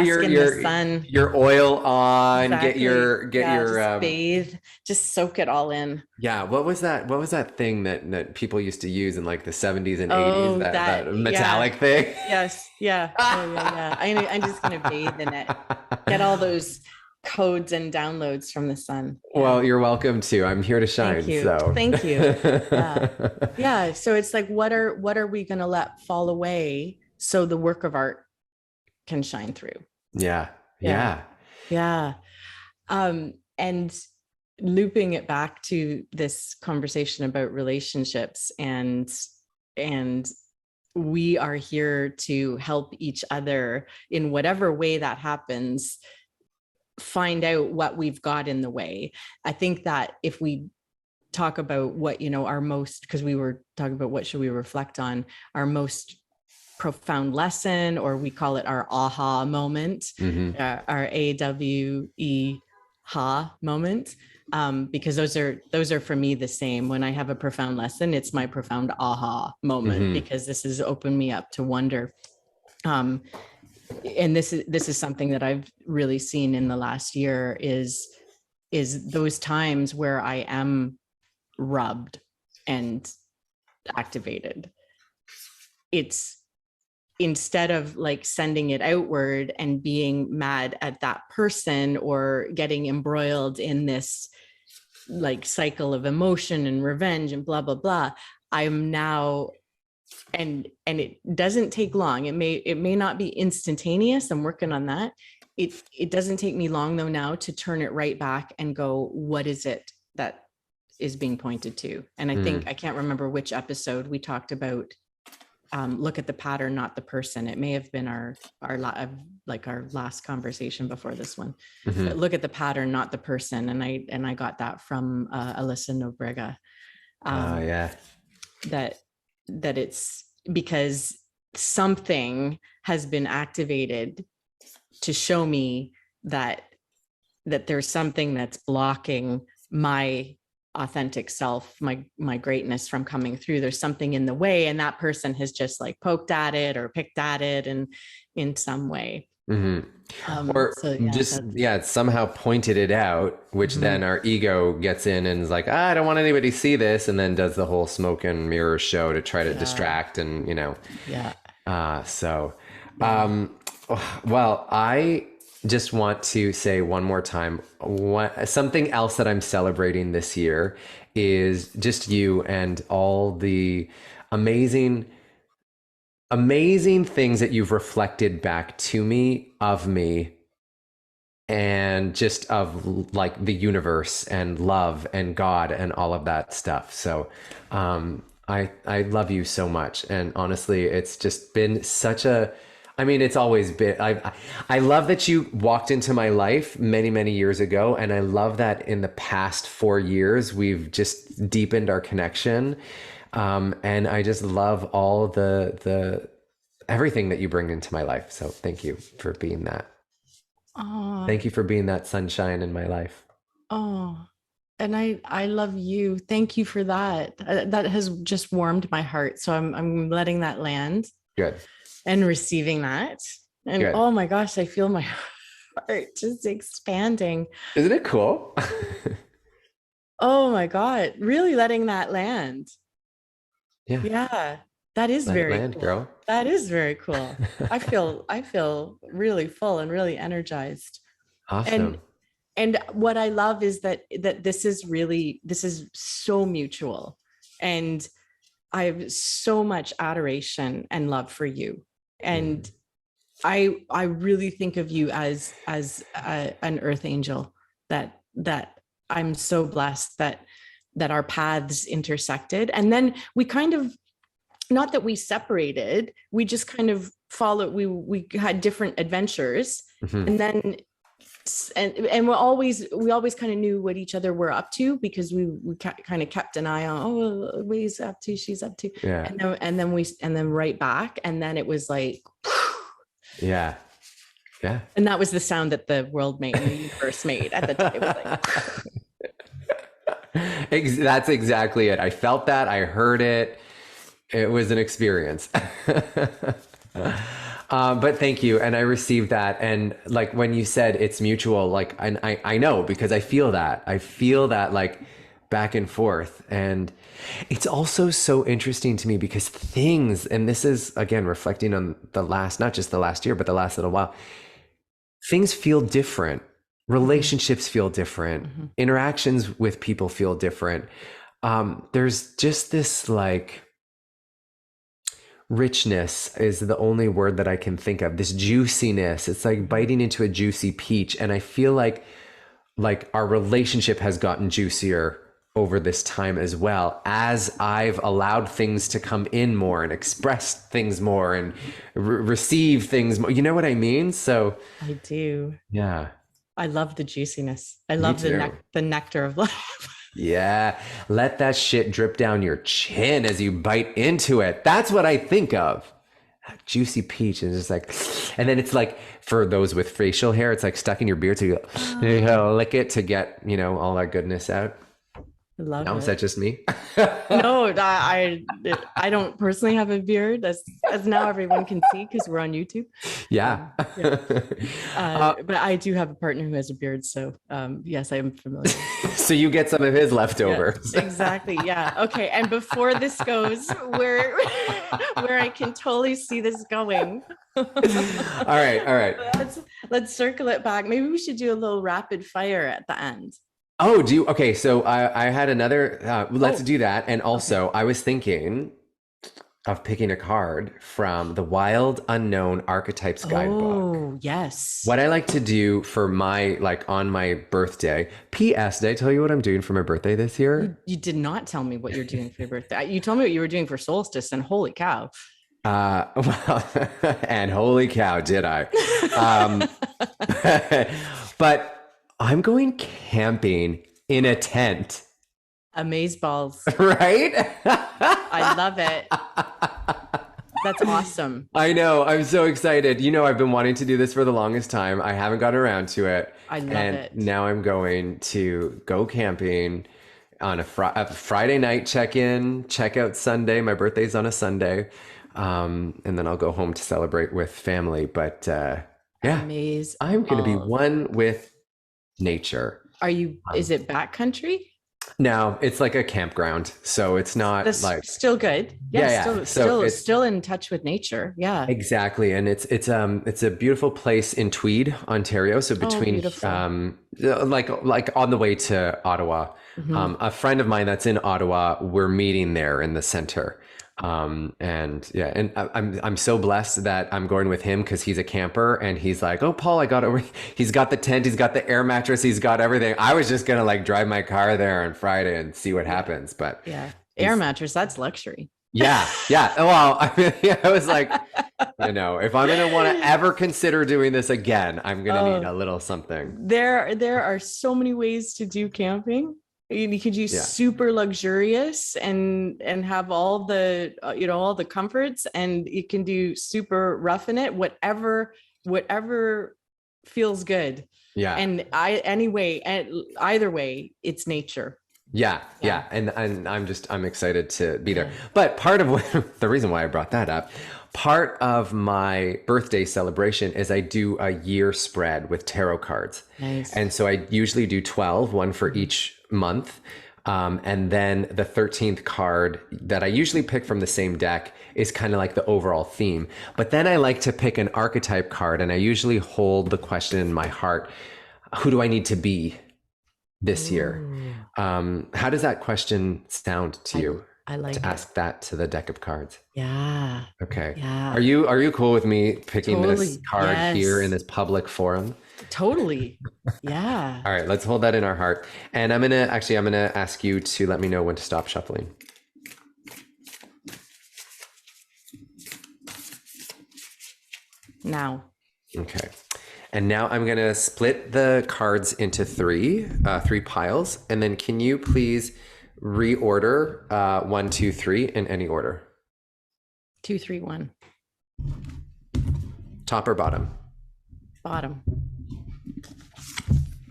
your oil on, exactly. get your just bathe, just soak it all in. Yeah. What was that thing that people used to use in like the 70s and 80s, that metallic thing? Yes. Yeah. Yeah. I'm just going to bathe in it. Get all those codes and downloads from the sun. Well, you're welcome to. I'm here to shine. Thank you. So Thank you. Yeah. So it's like, what are we going to let fall away so the work of art can shine through? Yeah. And looping it back to this conversation about relationships, and we are here to help each other in whatever way that happens, find out what we've got in the way. I think that if we talk about what, our most, because we were talking about what should we reflect on, our most profound lesson, or we call it our aha moment, our AWE ha moment, because those are for me the same. When I have a profound lesson, it's my profound aha moment, because this has opened me up to wonder. And this is something that I've really seen in the last year is those times where I am rubbed and activated. It's, instead of like sending it outward and being mad at that person or getting embroiled in this like cycle of emotion and revenge and blah, blah, blah, I'm now and it doesn't take long. It may not be instantaneous. I'm working on that. It doesn't take me long though now to turn it right back and go, what is it that is being pointed to? And I think, I can't remember which episode we talked about, look at the pattern, not the person. It may have been our last conversation before this one. But look at the pattern, not the person. And I got that from Alyssa Nobrega. That it's because something has been activated to show me that there's something that's blocking my authentic self, my greatness from coming through. There's something in the way, and that person has just like poked at it or picked at it and in some way. Somehow pointed it out, which then our ego gets in and is like, I don't want anybody to see this, and then does the whole smoke and mirror show to try to distract and well, I just want to say one more time, something else that I'm celebrating this year is just you and all the amazing things that you've reflected back to me, of me, and just of like the universe and love and God and all of that stuff. So I love you so much. And honestly, it's just been such a, it's always been, I love that you walked into my life many, many years ago. And I love that in the past 4 years, we've just deepened our connection. And I just love all the everything that you bring into my life. So thank you for being that. Oh, thank you for being that sunshine in my life. Oh, and I love you. Thank you for that. That has just warmed my heart. So I'm letting that land. Good. And receiving that. And good. Oh my gosh, I feel my heart just expanding. Isn't it cool? Oh my God, really letting that land. Yeah. That is very cool. Girl. That is very cool. I feel really full and really energized. Awesome. And what I love is that this is so mutual. And I have so much adoration and love for you. And I really think of you as an earth angel, that I'm so blessed that our paths intersected. And then we kind of, not that we separated, we just kind of followed, we had different adventures. And then and we always kind of knew what each other were up to, because we kind of kept an eye on, what he's up to, she's up to. Yeah. And then right back. And then it was like, yeah. And that was the sound that the world made and the universe made at the time. It was like, that's exactly it. I felt that. I heard it. It was an experience. But thank you. And I received that. And like when you said it's mutual, like I know, because I feel that like back and forth. And it's also so interesting to me because things, and this is again, reflecting on not just the last year, but the last little while, things feel different. Relationships feel different. Interactions with people feel different. There's just this like, richness is the only word that I can think of. This juiciness. It's like biting into a juicy peach. And I feel like our relationship has gotten juicier over this time as well, as I've allowed things to come in more and express things more and receive things more. You know what I mean? So I do. Yeah. I love the juiciness. I love the nectar of life. Yeah. Let that shit drip down your chin as you bite into it. That's what I think of. That juicy peach is just like, and then it's like, for those with facial hair, it's like stuck in your beard. So you go, lick it to get, all that goodness out. I love it. Is that just me? No, I don't personally have a beard, as now everyone can see because we're on YouTube. Yeah. But I do have a partner who has a beard, so yes, I am familiar. So you get some of his leftovers. Yeah, exactly. Yeah. Okay. And before this goes where I can totally see this going. All right. Let's circle it back. Maybe we should do a little rapid fire at the end. Oh, okay. So I had another, let's do that. And also I was thinking, of picking a card from the Wild Unknown Archetypes Guidebook. Oh, yes. What I like to do for my, like on my birthday, P.S. Did I tell you what I'm doing for my birthday this year? You did not tell me what you're doing for your birthday. You told me what you were doing for solstice, and holy cow. Well, and holy cow, did I? Um, but I'm going camping in a tent, Amazeballs. right? I love it. That's awesome. I know. I'm so excited. You know, I've been wanting to do this for the longest time. I haven't gotten around to it. I love and it. Now I'm going to go camping on a Friday night check-in, check-out Sunday. My birthday's on a Sunday. And then I'll go home to celebrate with family. But yeah, Amazeballs. I'm going to be one with nature. Is it backcountry? No, it's like a campground. So it's not That's like still good. Yeah. Still in touch with nature. Yeah. exactly. And it's a beautiful place in Tweed, Ontario. So between like on the way to Ottawa. A friend of mine that's in Ottawa, we're meeting there in the center. And I'm so blessed that I'm going with him because he's a camper and he's like, oh, Paul, he's got the tent, he's got the air mattress, he's got everything. I was just gonna like drive my car there on Friday and see what happens. But yeah, air mattress, that's luxury. Yeah. Well, I was like, I know if I'm gonna want to ever consider doing this again, I'm gonna need a little something. There are so many ways to do camping. You could do super luxurious and have all the all the comforts, and you can do super rough in it, whatever feels good. Yeah. And either way, it's nature. Yeah. And I'm excited to be there. But part of the reason why I brought that up, part of my birthday celebration is I do a year spread with tarot cards. Nice. And so I usually do 12, one for each month. And then the 13th card that I usually pick from the same deck is kind of like the overall theme. But then I like to pick an archetype card, and I usually hold the question in my heart, who do I need to be this year? How does that question sound to you? I like to ask that to the deck of cards. Yeah. Okay. Yeah. Are you cool with me picking this card here in this public forum? Totally. Yeah. All right, let's hold that in our heart. And I'm gonna ask you to let me know when to stop shuffling. Now. Okay. And now I'm gonna split the cards into three piles. And then can you please reorder 1, 2, 3 in any order? 2, 3, 1. Top or bottom? Bottom.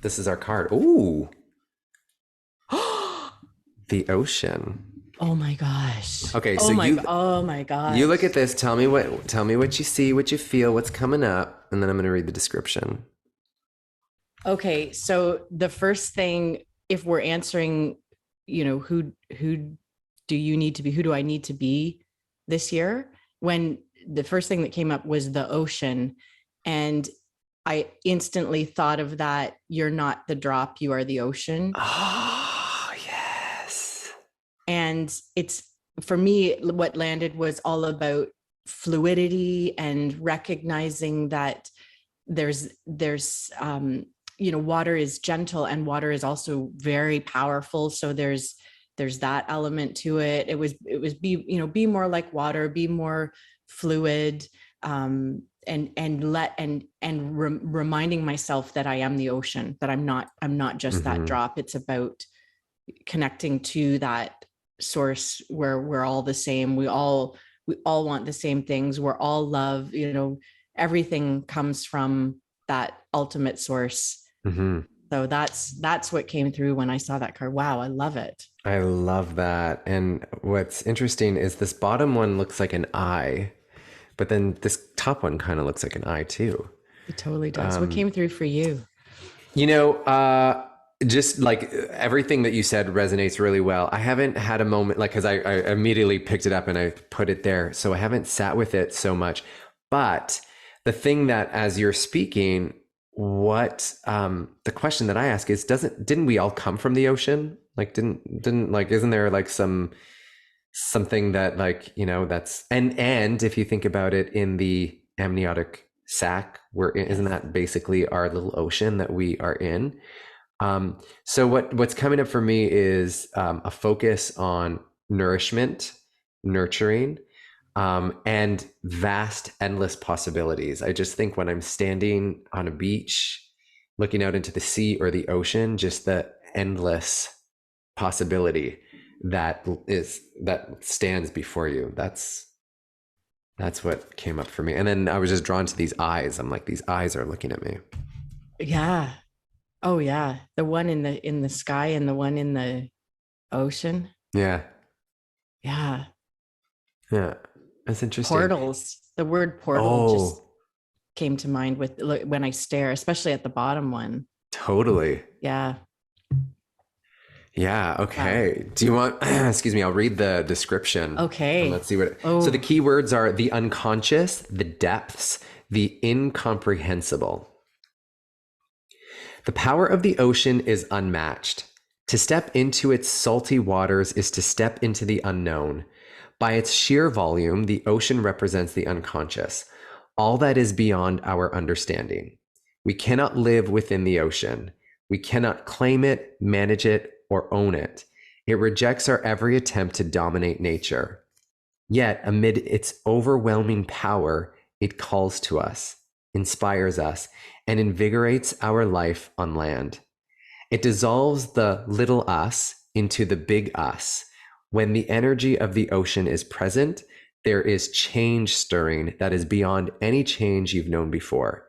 This is our card. Ooh. The ocean. Oh my gosh. Okay, oh so my gosh. You look at this, tell me what you see, what you feel, what's coming up, and then I'm going to read the description. Okay, so the first thing, if we're answering, who do you need to be, who do I need to be this year? When the first thing that came up was the ocean, and I instantly thought of that. You're not the drop, you are the ocean. Oh, yes. And it's, for me, what landed was all about fluidity and recognizing that there's water is gentle and water is also very powerful. So there's that element to it. It was be more like water, be more fluid, reminding myself that I am the ocean, that I'm not just that drop. It's about connecting to that source where we're all the same. We all want the same things. We're all love, everything comes from that ultimate source. So that's what came through when I saw that card. Wow, I love it. I love that. And what's interesting is this bottom one looks like an eye, but then this top one kind of looks like an eye too. It totally does. What came through for you? Just like everything that you said resonates really well. I haven't had a moment because I immediately picked it up and I put it there. So I haven't sat with it so much. But the thing that as you're speaking, the question that I ask is, didn't we all come from the ocean? Like, isn't there like some something that, like, that's, and if you think about it, in the amniotic sac, isn't Yes. that basically our little ocean that we are in? So what's coming up for me is a focus on nourishment, nurturing, and vast, endless possibilities. I just think when I'm standing on a beach, looking out into the sea or the ocean, just the endless possibility that stands before you. That's what came up for me. And then I was just drawn to these eyes. I'm like, these eyes are looking at me. Yeah. Oh yeah. The one in the sky and the one in the ocean. Yeah. Yeah. Yeah. That's interesting. Portals. The word portal just Oh, came to mind when I stare, especially at the bottom one. totally. Yeah. Yeah. Wow. Okay. Do you want, excuse me, I'll read the description and let's Okay. see what, so the Oh, keywords are the unconscious, the depths, the incomprehensible. The power of the ocean is unmatched. To step into its salty waters is to step into the unknown. By its sheer volume, the ocean represents the unconscious, all that is beyond our understanding. We cannot live within the ocean. We cannot claim it, manage it, or own it. It rejects our every attempt to dominate nature. Yet, amid its overwhelming power, it calls to us, inspires us, and invigorates our life on land. It dissolves the little us into the big us. When the energy of the ocean is present, there is change stirring that is beyond any change you've known before.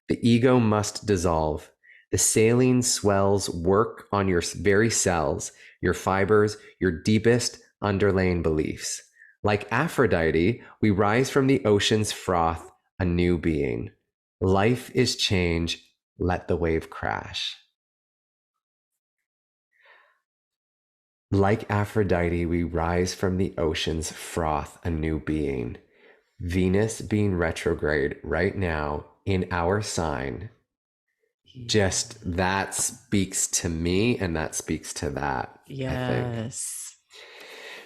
The ego must dissolve. The saline swells work on your very cells, your fibers, your deepest underlying beliefs. Like Aphrodite, we rise from the ocean's froth, a new being. Life is change. Let the wave crash. Like Aphrodite, we rise from the ocean's froth, a new being. Venus being retrograde right now in our sign, just that speaks to me, and that speaks to that, I think. yes.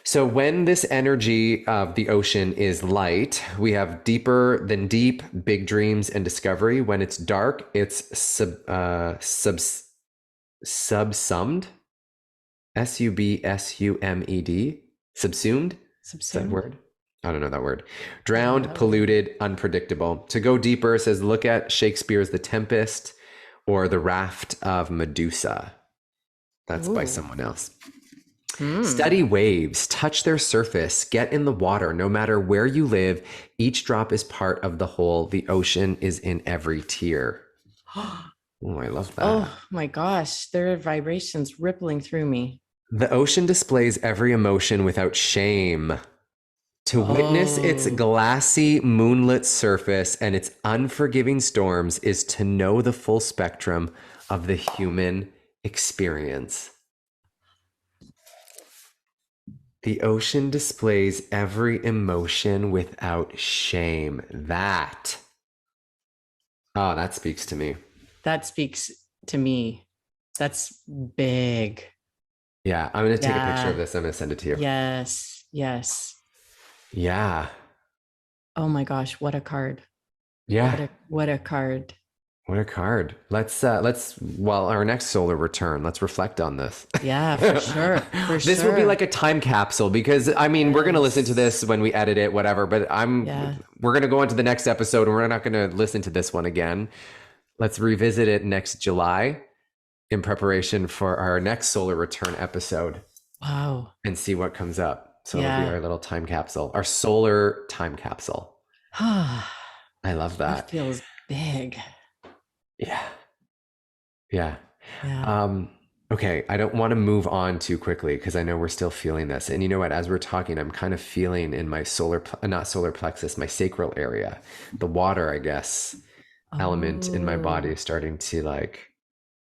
So when this energy of the ocean is light, we have deeper than deep, big dreams and discovery. When it's dark, it's subsumed, subsumed, subsumed. Is that Subsumed. word? I don't know that word. Drowned, polluted, unpredictable. To go deeper, it says look at Shakespeare's The Tempest or The Raft of Medusa. That's by Ooh. someone else. Hmm. Study waves, touch their surface, get in the water. No matter where you live, each drop is part of the whole. The ocean is in every tear. Oh, I love that. Oh my gosh, there are vibrations rippling through me. The ocean displays every emotion without shame. To witness its Oh, glassy, moonlit surface and its unforgiving storms is to know the full spectrum of the human experience. The ocean displays every emotion without shame. That speaks to me. that speaks to me. That's big. Yeah, I'm going to take a picture Yeah. of this. I'm going to send it to you. Yes. Yes. Yeah. Oh my gosh, what a card. Yeah. What a card. What a card. Let's our next solar return, let's reflect on this. Yeah, for sure. For This sure. will be like a time capsule because I mean, we're going to listen to Yes. this when we edit it, whatever, but Yeah. we're going to go on to the next episode and we're not going to listen to this one again. Let's revisit it next July in preparation for our next solar return episode Wow. and see what comes up. So it'll be Yeah. our little time capsule, our solar time capsule. Ah, I love that. that feels big. Yeah. Yeah. Yeah. Okay, I don't want to move on too quickly because I know we're still feeling this. And you know what? As we're talking, I'm kind of feeling in my not solar plexus, my sacral area, the water, I guess, element in my body Oh. is starting to like,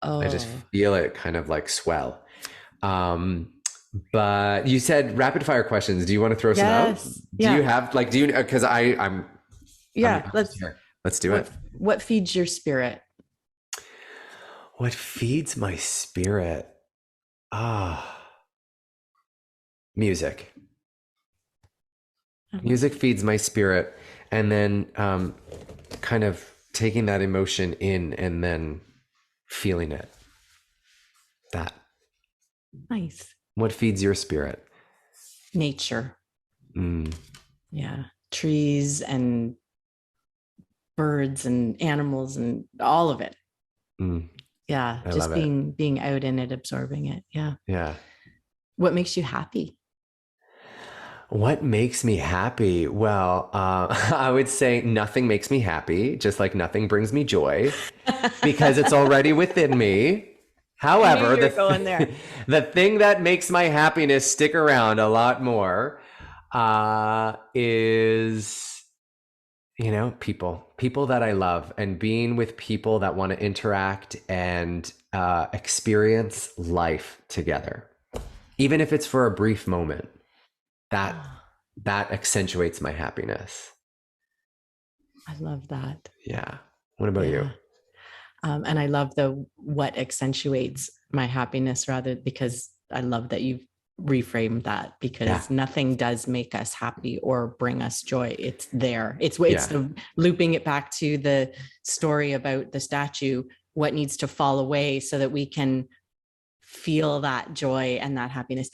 I just Oh. feel it kind of like swell. But you said rapid fire questions. Do you want to throw some out? Yes. Do you Yeah. have like, because I'm Yeah. Let's here. Let's do it. what feeds your spirit? What feeds my spirit? Music. Music feeds my spirit. And then kind of taking that emotion in and then feeling it. That. Nice. What feeds your spirit? Nature. Mm. Yeah. Trees and birds and animals and all of it. Mm. Yeah. I Just love it. being out in it, absorbing it. Yeah. Yeah. What makes you happy? What makes me happy? Well, I would say nothing makes me happy, just like nothing brings me joy, because it's already within me. However, going there. the thing that makes my happiness stick around a lot more is, people that I love, and being with people that want to interact and experience life together, even if it's for a brief moment. That accentuates my happiness. I love that. Yeah. What about you? And I love what accentuates my happiness, rather, because I love that you've reframed that, because nothing does make us happy or bring us joy. It's there. It's the looping it back to the story about the statue. What needs to fall away so that we can feel that joy and that happiness?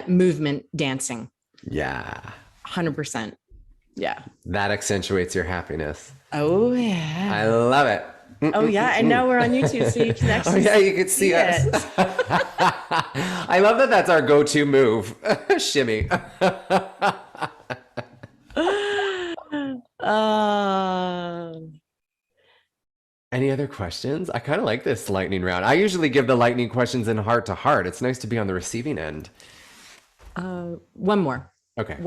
Movement, dancing. Yeah. 100%. Yeah. That accentuates your happiness. Oh, yeah. I love it. Oh, yeah. And now we're on YouTube, so you can actually you can see us. I love that that's our go-to move. Shimmy. Any other questions? I kind of like this lightning round. I usually give the lightning questions in heart to heart. It's nice to be on the receiving end. One more. Okay.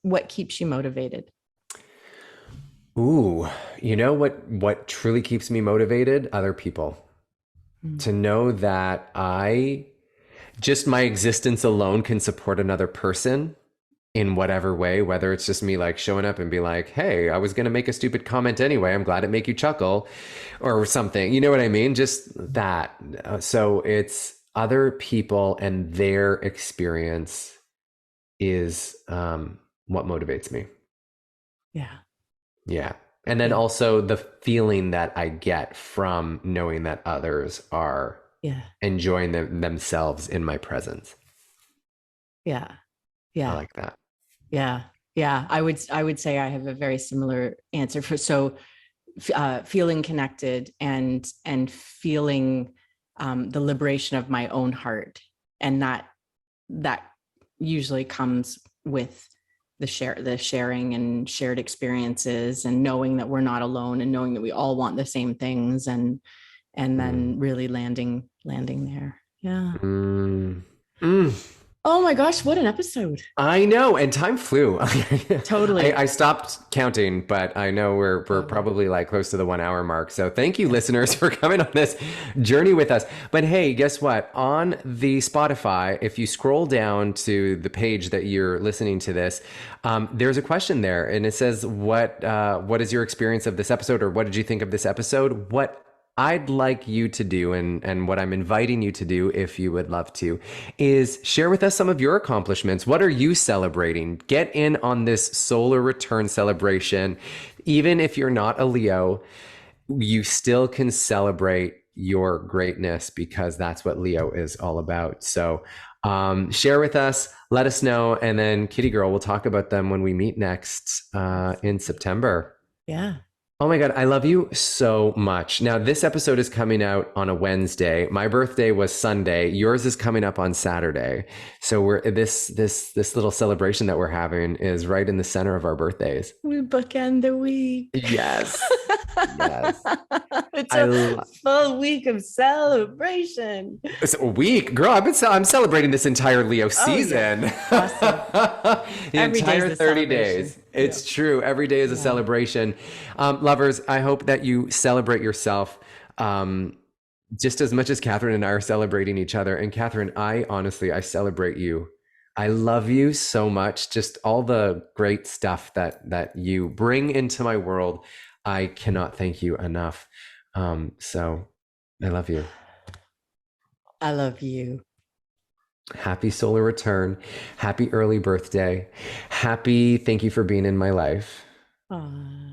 What keeps you motivated? Ooh, what truly keeps me motivated? Other people. To know that just my existence alone can support another person in whatever way, whether it's just me like showing up and be like, hey, I was going to make a stupid comment anyway. I'm glad it made you chuckle or something. You know what I mean? Just that. So it's other people and their experience is what motivates me. Yeah. Yeah. And then also the feeling that I get from knowing that others are enjoying themselves in my presence. Yeah. Yeah. I like that. Yeah. Yeah. I would say I have a very similar answer feeling connected and feeling the liberation of my own heart. And that usually comes with the sharing and shared experiences, and knowing that we're not alone, and knowing that we all want the same things, and then really landing there. Yeah. Oh my gosh, what an episode. I know. And time flew. Totally. I stopped counting, but I know we're probably like close to the 1 hour mark. So thank you, listeners, for coming on this journey with us. But hey, guess what? On the Spotify, if you scroll down to the page that you're listening to this, there's a question there, and it says, what is your experience of this episode, or what did you think of this episode? What I'd like you to do, and what I'm inviting you to do, if you would love to, is share with us some of your accomplishments. What are you celebrating? Get in on this solar return celebration. Even if you're not a Leo, you still can celebrate your greatness, because that's what Leo is all about. So share with us, let us know, and then Kitty Girl, we'll talk about them when we meet next in September. Yeah. Oh my God, I love you so much. Now, this episode is coming out on a Wednesday. My birthday was Sunday. Yours is coming up on Saturday. So we're this little celebration that we're having is right in the center of our birthdays. We bookend the week. Yes. Yes. It's a full week of celebration. It's a week, girl. I'm celebrating this entire Leo season. Awesome. The entire 30 days. It's true. Every day is a celebration. Lovers, I hope that you celebrate yourself just as much as Catherine and I are celebrating each other. And Catherine, I celebrate you. I love you so much. Just all the great stuff that you bring into my world. I cannot thank you enough. So I love you. I love you. Happy solar return. Happy early birthday. Happy thank you for being in my life.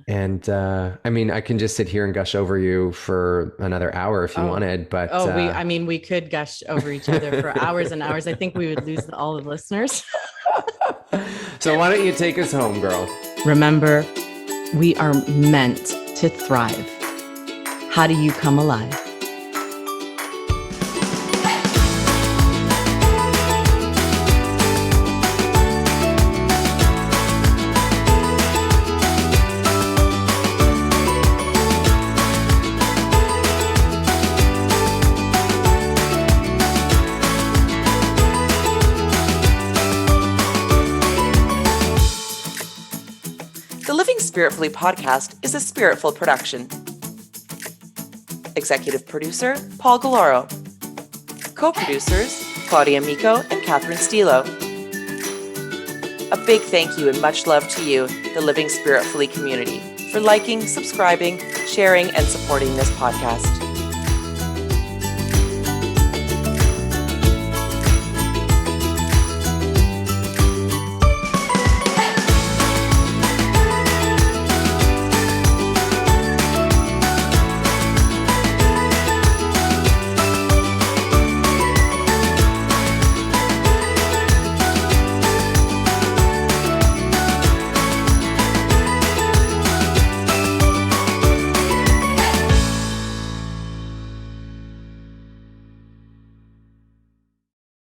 And I mean, I can just sit here and gush over you for another hour if you wanted, but we could gush over each other for hours and hours. I think we would lose all the listeners. So why don't you take us home, girl? Remember, we are meant to thrive. How do you come alive? The Living Spiritfully podcast is a Spiritful production. Executive producer, Paul Galloro. Co-producers, Claudia Miko and Catherine Stilo. A big thank you and much love to you, the Living Spiritfully community, for liking, subscribing, sharing, and supporting this podcast.